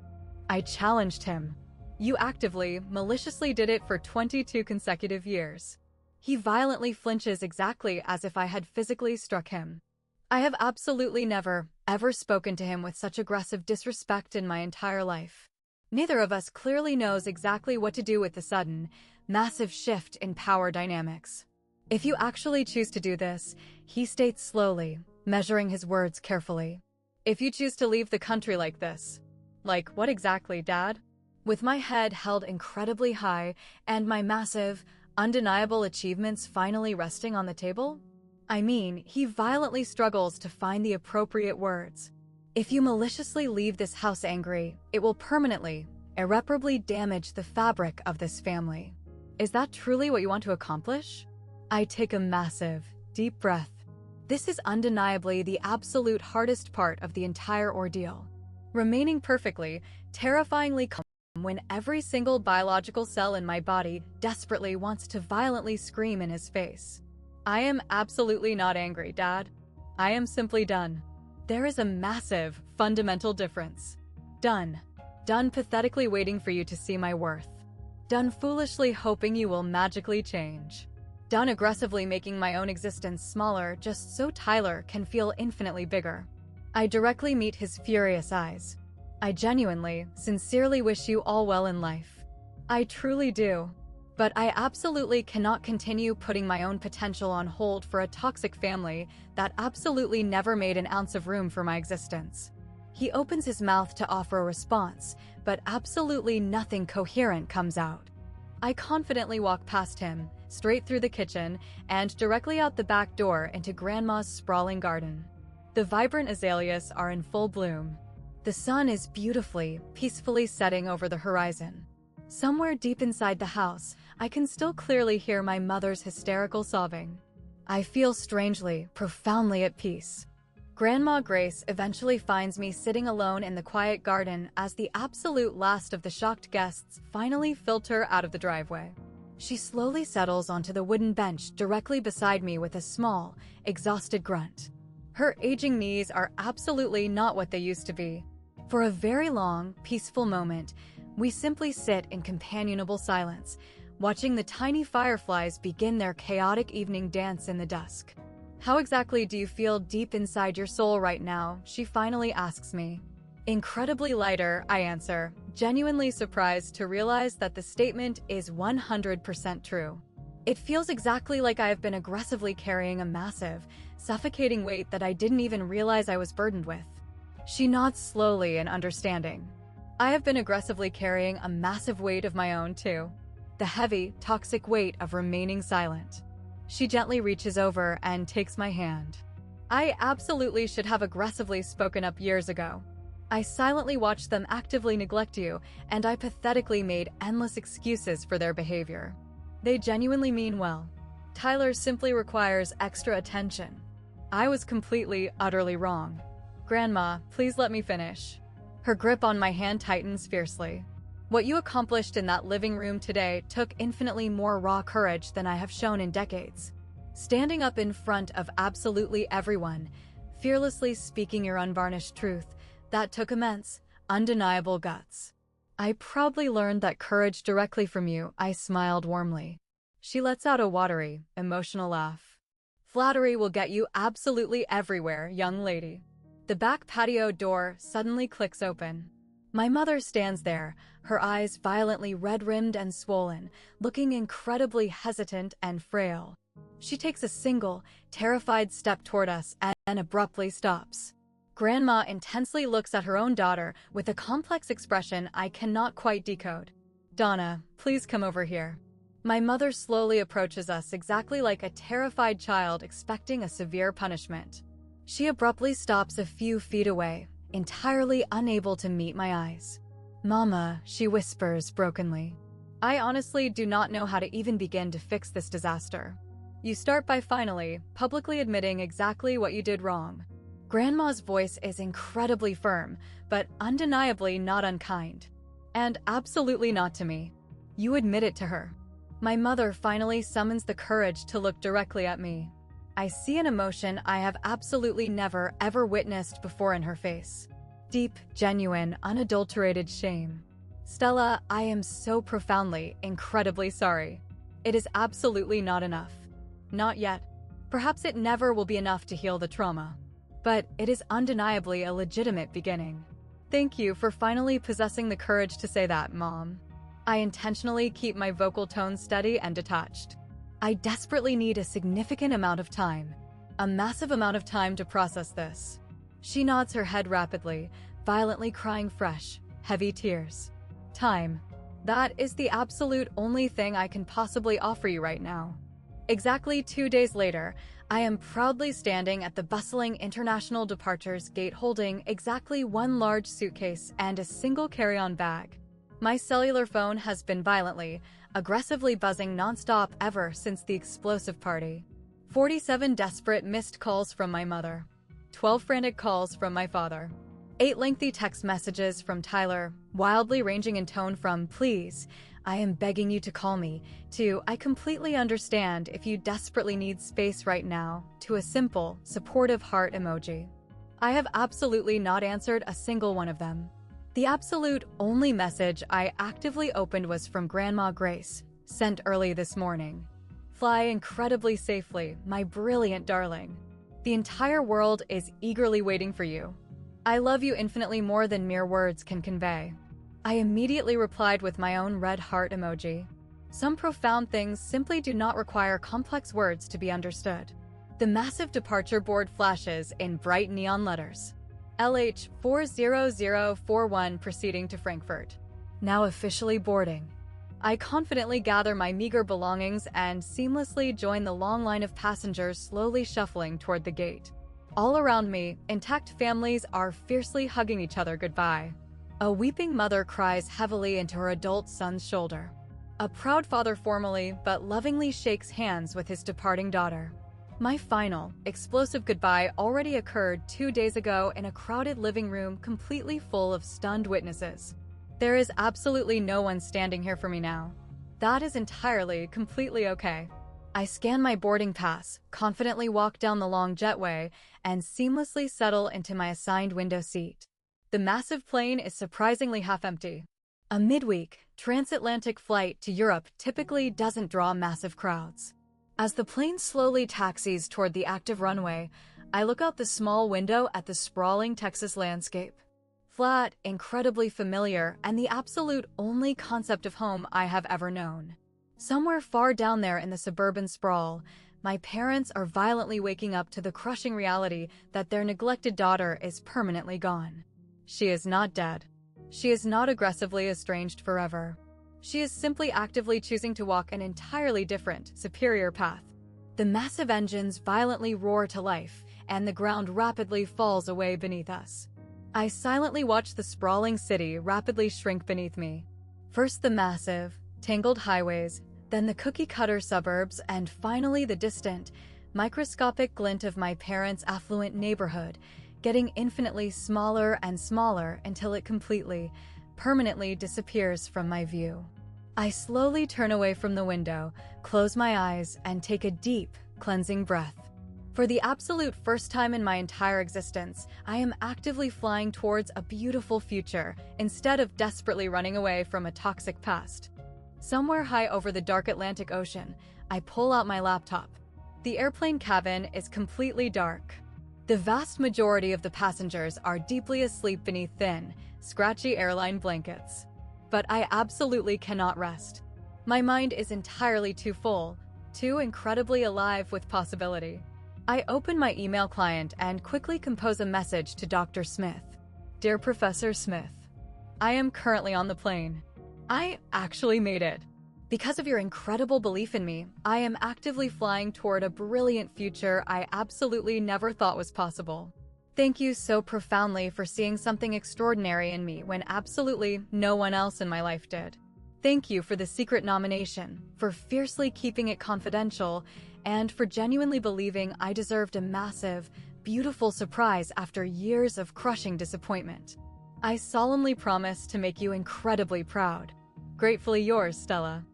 I challenged him. You actively, maliciously did it for 22 consecutive years. He violently flinches exactly as if I had physically struck him. I have absolutely never, ever spoken to him with such aggressive disrespect in my entire life. Neither of us clearly knows exactly what to do with the sudden, massive shift in power dynamics. If you actually choose to do this, he states slowly, measuring his words carefully. If you choose to leave the country like this. Like what exactly, Dad? With my head held incredibly high and my massive, undeniable achievements finally resting on the table? I mean, he violently struggles to find the appropriate words. If you maliciously leave this house angry, it will permanently, irreparably damage the fabric of this family. Is that truly what you want to accomplish? I take a massive, deep breath. This is undeniably the absolute hardest part of the entire ordeal. Remaining perfectly, terrifyingly calm when every single biological cell in my body desperately wants to violently scream in his face. I am absolutely not angry, Dad. I am simply done. There is a massive, fundamental difference. Done. Done pathetically waiting for you to see my worth. Done foolishly hoping you will magically change. Done aggressively making my own existence smaller just so Tyler can feel infinitely bigger. I directly meet his furious eyes. I genuinely, sincerely wish you all well in life. I truly do. But I absolutely cannot continue putting my own potential on hold for a toxic family that absolutely never made an ounce of room for my existence. He opens his mouth to offer a response, but absolutely nothing coherent comes out. I confidently walk past him, straight through the kitchen, and directly out the back door into Grandma's sprawling garden. The vibrant azaleas are in full bloom. The sun is beautifully, peacefully setting over the horizon. Somewhere deep inside the house, I can still clearly hear my mother's hysterical sobbing. I feel strangely, profoundly at peace. Grandma Grace eventually finds me sitting alone in the quiet garden as the absolute last of the shocked guests finally filter out of the driveway. She slowly settles onto the wooden bench directly beside me with a small, exhausted grunt. Her aging knees are absolutely not what they used to be. For a very long, peaceful moment, we simply sit in companionable silence, watching the tiny fireflies begin their chaotic evening dance in the dusk. How exactly do you feel deep inside your soul right now? She finally asks me. Incredibly lighter, I answer, genuinely surprised to realize that the statement is 100% true. It feels exactly like I have been aggressively carrying a massive, suffocating weight that I didn't even realize I was burdened with. She nods slowly in understanding. I have been aggressively carrying a massive weight of my own too. The heavy, toxic weight of remaining silent. She gently reaches over and takes my hand. I absolutely should have aggressively spoken up years ago. I silently watched them actively neglect you, and I pathetically made endless excuses for their behavior. They genuinely mean well. Tyler simply requires extra attention. I was completely, utterly wrong. Grandma, please let me finish. Her grip on my hand tightens fiercely. What you accomplished in that living room today took infinitely more raw courage than I have shown in decades. Standing up in front of absolutely everyone, fearlessly speaking your unvarnished truth, that took immense, undeniable guts. I proudly learned that courage directly from you, I smiled warmly. She lets out a watery, emotional laugh. Flattery will get you absolutely everywhere, young lady. The back patio door suddenly clicks open. My mother stands there, her eyes violently red-rimmed and swollen, looking incredibly hesitant and frail. She takes a single, terrified step toward us and then abruptly stops. Grandma intensely looks at her own daughter with a complex expression I cannot quite decode. Donna, please come over here. My mother slowly approaches us exactly like a terrified child expecting a severe punishment. She abruptly stops a few feet away, entirely unable to meet my eyes. Mama, she whispers brokenly. I honestly do not know how to even begin to fix this disaster. You start by finally, publicly admitting exactly what you did wrong. Grandma's voice is incredibly firm, but undeniably not unkind. And absolutely not to me. You admit it to her. My mother finally summons the courage to look directly at me. I see an emotion I have absolutely never ever witnessed before in her face. Deep, genuine, unadulterated shame. Stella, I am so profoundly, incredibly sorry. It is absolutely not enough. Not yet. Perhaps it never will be enough to heal the trauma. But it is undeniably a legitimate beginning. Thank you for finally possessing the courage to say that, Mom. I intentionally keep my vocal tone steady and detached. I desperately need a significant amount of time. A massive amount of time to process this. She nods her head rapidly, violently crying fresh, heavy tears. Time. That is the absolute only thing I can possibly offer you right now. Exactly 2 days later, I am proudly standing at the bustling international departures gate holding exactly one large suitcase and a single carry-on bag. My cellular phone has been violently, aggressively buzzing nonstop ever since the explosive party. 47 desperate missed calls from my mother. 12 frantic calls from my father. 8 lengthy text messages from Tyler, wildly ranging in tone from "Please, I am begging you to call me," to "I completely understand if you desperately need space right now," to a simple, supportive heart emoji. I have absolutely not answered a single one of them. The absolute only message I actively opened was from Grandma Grace, sent early this morning. "Fly incredibly safely, my brilliant darling. The entire world is eagerly waiting for you. I love you infinitely more than mere words can convey." I immediately replied with my own red heart emoji. Some profound things simply do not require complex words to be understood. The massive departure board flashes in bright neon letters. LH 40041 proceeding to Frankfurt. Now officially boarding. I confidently gather my meager belongings and seamlessly join the long line of passengers slowly shuffling toward the gate. All around me, intact families are fiercely hugging each other goodbye. A weeping mother cries heavily into her adult son's shoulder. A proud father formally but lovingly shakes hands with his departing daughter. My final, explosive goodbye already occurred 2 days ago in a crowded living room completely full of stunned witnesses. There is absolutely no one standing here for me now. That is entirely, completely okay. I scan my boarding pass, confidently walk down the long jetway, and seamlessly settle into my assigned window seat. The massive plane is surprisingly half-empty. A midweek, transatlantic flight to Europe typically doesn't draw massive crowds. As the plane slowly taxis toward the active runway, I look out the small window at the sprawling Texas landscape. Flat, incredibly familiar, and the absolute only concept of home I have ever known. Somewhere far down there in the suburban sprawl, my parents are violently waking up to the crushing reality that their neglected daughter is permanently gone. She is not dead. She is not aggressively estranged forever. She is simply actively choosing to walk an entirely different, superior path. The massive engines violently roar to life, and the ground rapidly falls away beneath us. I silently watch the sprawling city rapidly shrink beneath me. First the massive, tangled highways, then the cookie-cutter suburbs, and finally the distant, microscopic glint of my parents' affluent neighborhood, getting infinitely smaller and smaller until it completely, permanently disappears from my view. I slowly turn away from the window, close my eyes, and take a deep, cleansing breath. For the absolute first time in my entire existence, I am actively flying towards a beautiful future instead of desperately running away from a toxic past. Somewhere high over the dark Atlantic Ocean, I pull out my laptop. The airplane cabin is completely dark. The vast majority of the passengers are deeply asleep beneath thin, scratchy airline blankets. But I absolutely cannot rest. My mind is entirely too full, too incredibly alive with possibility. I open my email client and quickly compose a message to Dr. Smith. Dear Professor Smith, I am currently on the plane. I actually made it. Because of your incredible belief in me, I am actively flying toward a brilliant future I absolutely never thought was possible. Thank you so profoundly for seeing something extraordinary in me when absolutely no one else in my life did. Thank you for the secret nomination, for fiercely keeping it confidential, and for genuinely believing I deserved a massive, beautiful surprise after years of crushing disappointment. I solemnly promise to make you incredibly proud. Gratefully yours, Stella.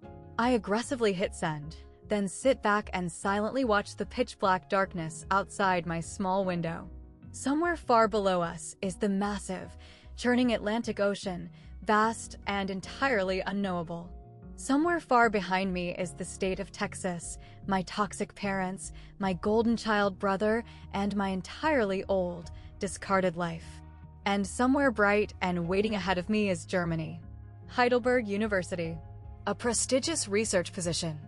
I aggressively hit send, then sit back and silently watch the pitch-black darkness outside my small window. Somewhere far below us is the massive, churning Atlantic Ocean, vast and entirely unknowable. Somewhere far behind me is the state of Texas, my toxic parents, my golden child brother, and my entirely old, discarded life. And somewhere bright and waiting ahead of me is Germany. Heidelberg University. A prestigious research position.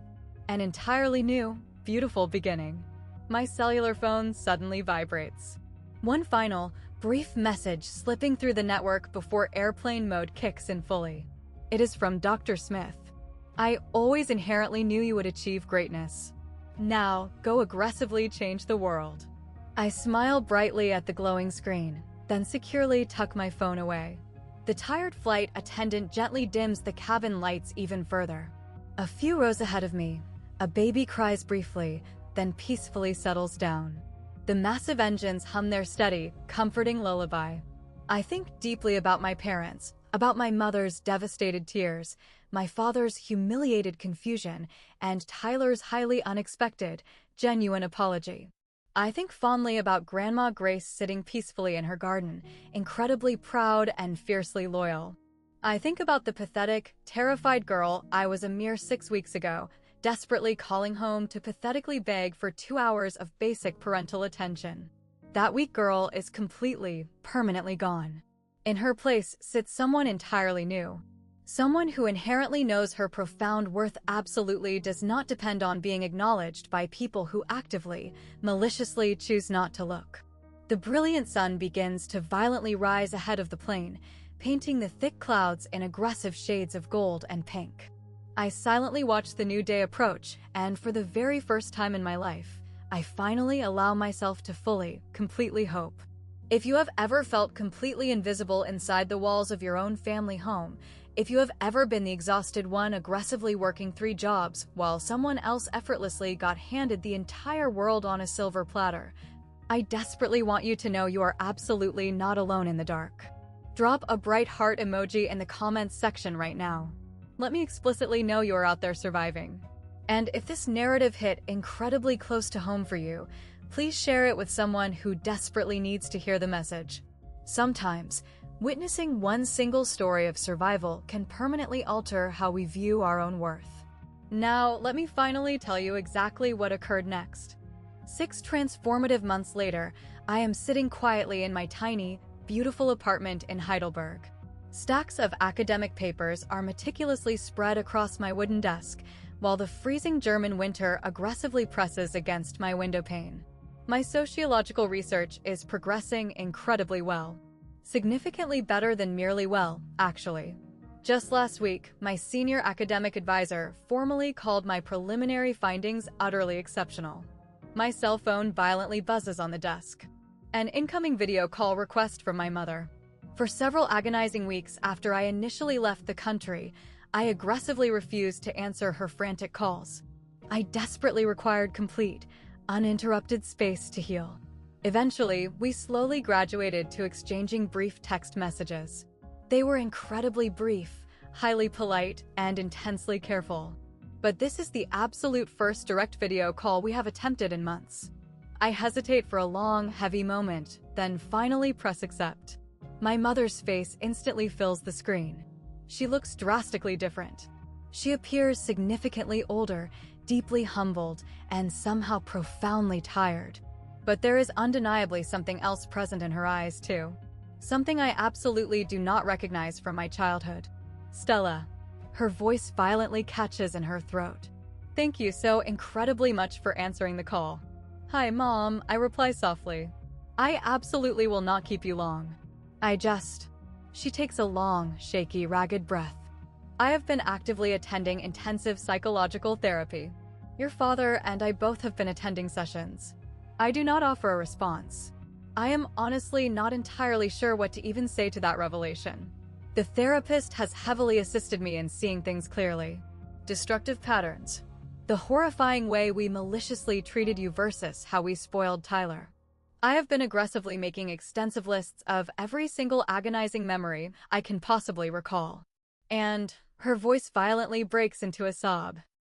An entirely new, beautiful beginning. My cellular phone suddenly vibrates. One final, brief message slipping through the network before airplane mode kicks in fully. It is from Dr. Smith. I always inherently knew you would achieve greatness. Now, go aggressively change the world. I smile brightly at the glowing screen, then securely tuck my phone away. The tired flight attendant gently dims the cabin lights even further. A few rows ahead of me, a baby cries briefly, then peacefully settles down. The massive engines hum their steady, comforting lullaby. I think deeply about my parents, about my mother's devastated tears, my father's humiliated confusion, and Tyler's highly unexpected, genuine apology. I think fondly about Grandma Grace sitting peacefully in her garden, incredibly proud and fiercely loyal. I think about the pathetic, terrified girl I was a mere 6 weeks ago, desperately calling home to pathetically beg for 2 hours of basic parental attention. That weak girl is completely, permanently gone. In her place sits someone entirely new. Someone who inherently knows her profound worth absolutely does not depend on being acknowledged by people who actively, maliciously choose not to look. The brilliant sun begins to violently rise ahead of the plane, painting the thick clouds in aggressive shades of gold and pink. I silently watch the new day approach, and for the very first time in my life, I finally allow myself to fully, completely hope. If you have ever felt completely invisible inside the walls of your own family home, if you have ever been the exhausted one aggressively working 3 jobs while someone else effortlessly got handed the entire world on a silver platter, I desperately want you to know you are absolutely not alone in the dark. Drop a bright heart emoji in the comments section right now. Let me explicitly know you are out there surviving. And if this narrative hit incredibly close to home for you, please share it with someone who desperately needs to hear the message. Sometimes, witnessing one single story of survival can permanently alter how we view our own worth. Now, let me finally tell you exactly what occurred next. 6 transformative months later, I am sitting quietly in my tiny, beautiful apartment in Heidelberg. Stacks of academic papers are meticulously spread across my wooden desk, while the freezing German winter aggressively presses against my windowpane. My sociological research is progressing incredibly well. Significantly better than merely well, actually. Just last week, my senior academic advisor formally called my preliminary findings utterly exceptional. My cell phone violently buzzes on the desk. An incoming video call request from my mother. For several agonizing weeks after I initially left the country, I aggressively refused to answer her frantic calls. I desperately required complete, uninterrupted space to heal. Eventually, we slowly graduated to exchanging brief text messages. They were incredibly brief, highly polite, and intensely careful. But this is the absolute first direct video call we have attempted in months. I hesitate for a long, heavy moment, then finally press accept. My mother's face instantly fills the screen. She looks drastically different. She appears significantly older, deeply humbled, and somehow profoundly tired. But there is undeniably something else present in her eyes, too. Something I absolutely do not recognize from my childhood. Stella. Her voice violently catches in her throat. Thank you so incredibly much for answering the call. Hi, Mom, I reply softly. I absolutely will not keep you long. She takes a long, shaky, ragged breath. I have been actively attending intensive psychological therapy. Your father and I both have been attending sessions. I do not offer a response. I am honestly not entirely sure what to even say to that revelation. The therapist has heavily assisted me in seeing things clearly. Destructive patterns. The horrifying way we maliciously treated you versus how we spoiled Tyler. I have been aggressively making extensive lists of every single agonizing memory I can possibly recall. And Her voice violently breaks into a sob.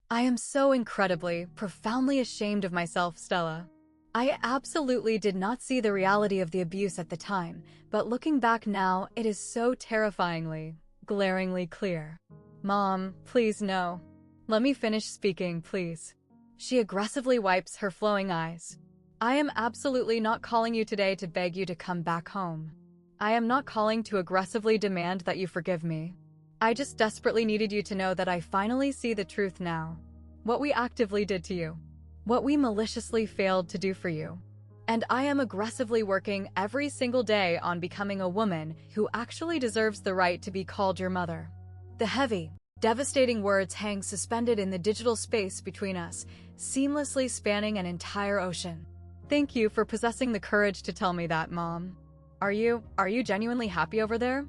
I am so incredibly, profoundly ashamed of myself, Stella. I absolutely did not see the reality of the abuse at the time, but looking back now, it is so terrifyingly, glaringly clear. Mom, please no. Let me finish speaking, please. She aggressively wipes her flowing eyes. I am absolutely not calling you today to beg you to come back home. I am not calling to aggressively demand that you forgive me. I just desperately needed you to know that I finally see the truth now. What we actively did to you. What we maliciously failed to do for you. And I am aggressively working every single day on becoming a woman who actually deserves the right to be called your mother. The heavy, devastating words hang suspended in the digital space between us, seamlessly spanning an entire ocean. Thank you for possessing the courage to tell me that, Mom. Are you genuinely happy over there?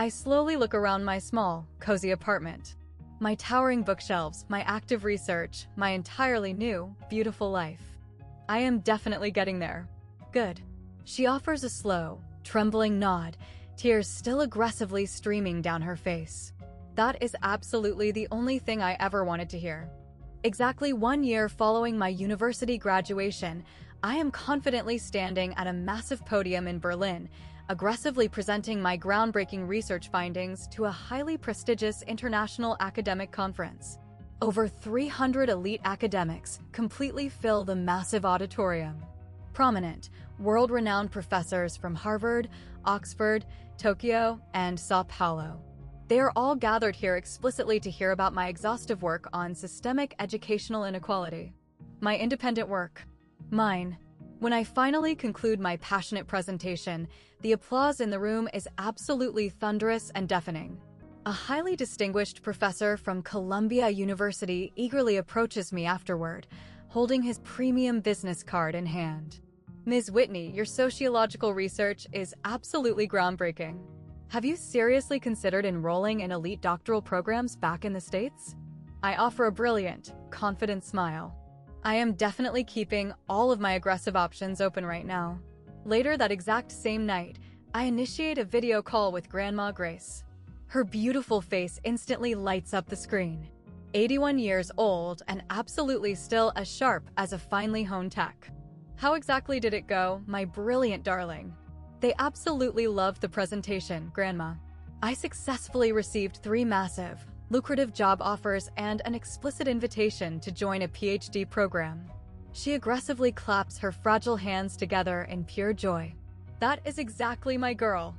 I slowly look around my small, cozy apartment. My towering bookshelves, my active research, my entirely new, beautiful life. I am definitely getting there. Good. She offers a slow, trembling nod, tears still aggressively streaming down her face. That is absolutely the only thing I ever wanted to hear. Exactly 1 year following my university graduation, I am confidently standing at a massive podium in Berlin, aggressively presenting my groundbreaking research findings to a highly prestigious international academic conference. Over 300 elite academics completely fill the massive auditorium. Prominent, world-renowned professors from Harvard, Oxford, Tokyo, and Sao Paulo. They are all gathered here explicitly to hear about my exhaustive work on systemic educational inequality. My independent work. Mine. When I finally conclude my passionate presentation, the applause in the room is absolutely thunderous and deafening. A highly distinguished professor from Columbia University eagerly approaches me afterward, holding his premium business card in hand. Ms. Whitney, your sociological research is absolutely groundbreaking. Have you seriously considered enrolling in elite doctoral programs back in the States? I offer a brilliant, confident smile. I am definitely keeping all of my aggressive options open right now. Later that exact same night, I initiate a video call with Grandma Grace. Her beautiful face instantly lights up the screen. 81 years old and absolutely still as sharp as a finely honed tack. How exactly did it go, my brilliant darling? They absolutely loved the presentation, Grandma. I successfully received 3 massive, lucrative job offers and an explicit invitation to join a PhD program. She aggressively claps her fragile hands together in pure joy. That is exactly my girl.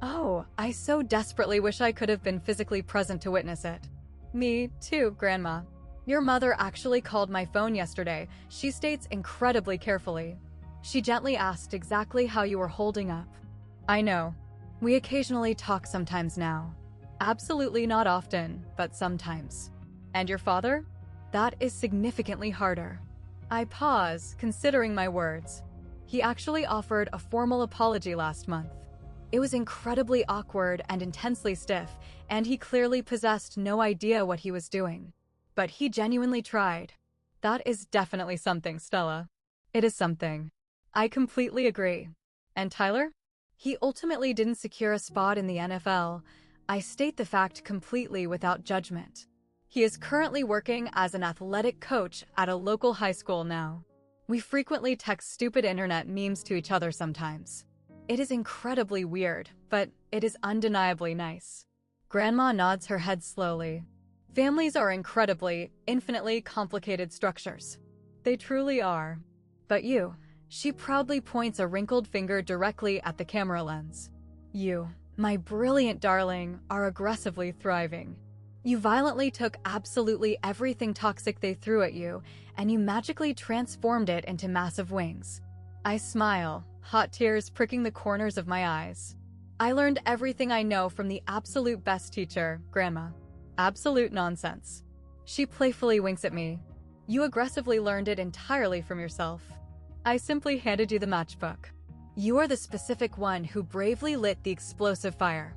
Oh, I so desperately wish I could have been physically present to witness it. Me too, Grandma. Your mother actually called my phone yesterday, she states incredibly carefully. She gently asked exactly how you were holding up. I know. We occasionally talk sometimes now. Absolutely not often, but sometimes. And your father? That is significantly harder. I pause, considering my words. He actually offered a formal apology last month. It was incredibly awkward and intensely stiff, and he clearly possessed no idea what he was doing. But he genuinely tried. That is definitely something, Stella. It is something. I completely agree. And Tyler? He ultimately didn't secure a spot in the NFL. I state the fact completely without judgment. He is currently working as an athletic coach at a local high school now. We frequently text stupid internet memes to each other sometimes. It is incredibly weird, but it is undeniably nice. Grandma nods her head slowly. Families are incredibly, infinitely complicated structures. They truly are. But you, she proudly points a wrinkled finger directly at the camera lens. You, my brilliant darling, are aggressively thriving. You violently took absolutely everything toxic they threw at you, and you magically transformed it into massive wings. I smile, hot tears pricking the corners of my eyes. I learned everything I know from the absolute best teacher, Grandma. Absolute nonsense. She playfully winks at me. You aggressively learned it entirely from yourself. I simply handed you the matchbook. You are the specific one who bravely lit the explosive fire.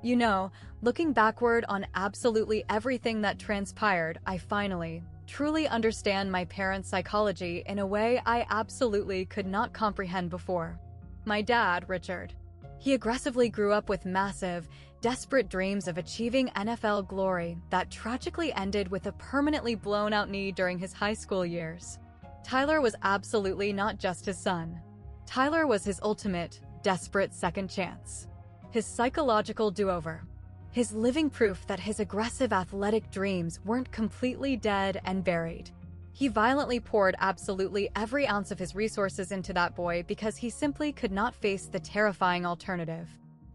You know, looking backward on absolutely everything that transpired, I finally, truly understand my parents' psychology in a way I absolutely could not comprehend before. My dad, Richard. He aggressively grew up with massive, desperate dreams of achieving NFL glory that tragically ended with a permanently blown-out knee during his high school years. Tyler was absolutely not just his son. Tyler was his ultimate, desperate second chance. His psychological do-over. His living proof that his aggressive athletic dreams weren't completely dead and buried. He violently poured absolutely every ounce of his resources into that boy because he simply could not face the terrifying alternative.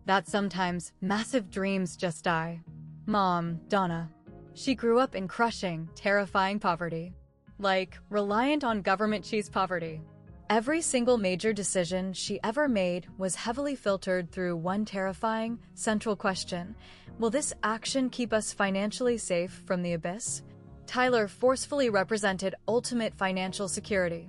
That sometimes massive dreams just die. Mom, Donna. She grew up in crushing, terrifying poverty. Like, reliant on government cheese poverty. Every single major decision she ever made was heavily filtered through one terrifying, central question. Will this action keep us financially safe from the abyss? Tyler forcefully represented ultimate financial security.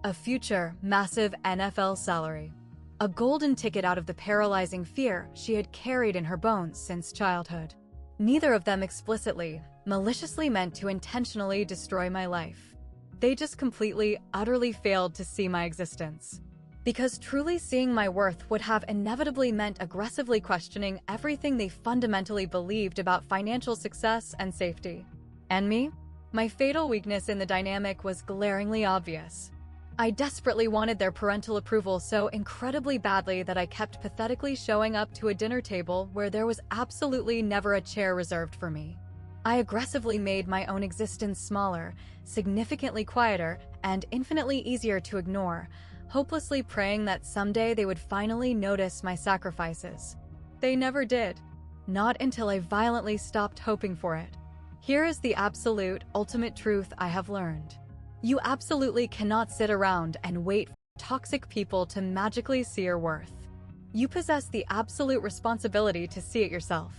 A future, massive NFL salary. A golden ticket out of the paralyzing fear she had carried in her bones since childhood. Neither of them explicitly, maliciously meant to intentionally destroy my life. They just completely, utterly failed to see my existence. Because truly seeing my worth would have inevitably meant aggressively questioning everything they fundamentally believed about financial success and safety. And me? My fatal weakness in the dynamic was glaringly obvious. I desperately wanted their parental approval so incredibly badly that I kept pathetically showing up to a dinner table where there was absolutely never a chair reserved for me. I aggressively made my own existence smaller, significantly quieter, and infinitely easier to ignore, hopelessly praying that someday they would finally notice my sacrifices. They never did. Not until I violently stopped hoping for it. Here is the absolute, ultimate truth I have learned. You absolutely cannot sit around and wait for toxic people to magically see your worth. You possess the absolute responsibility to see it yourself.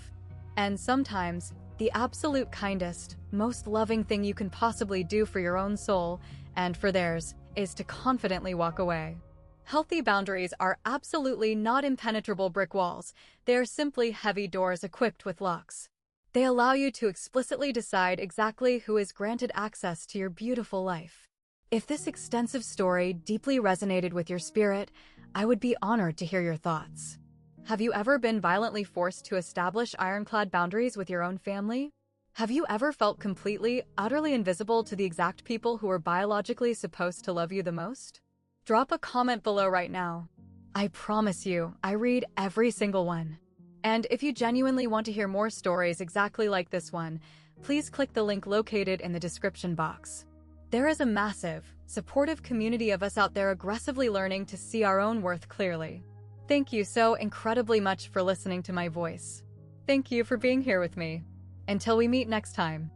And sometimes, the absolute kindest, most loving thing you can possibly do for your own soul, and for theirs, is to confidently walk away. Healthy boundaries are absolutely not impenetrable brick walls. They are simply heavy doors equipped with locks. They allow you to explicitly decide exactly who is granted access to your beautiful life. If this extensive story deeply resonated with your spirit, I would be honored to hear your thoughts. Have you ever been violently forced to establish ironclad boundaries with your own family? Have you ever felt completely, utterly invisible to the exact people who are biologically supposed to love you the most? Drop a comment below right now. I promise you, I read every single one. And if you genuinely want to hear more stories exactly like this one, please click the link located in the description box. There is a massive, supportive community of us out there aggressively learning to see our own worth clearly. Thank you so incredibly much for listening to my voice. Thank you for being here with me. Until we meet next time.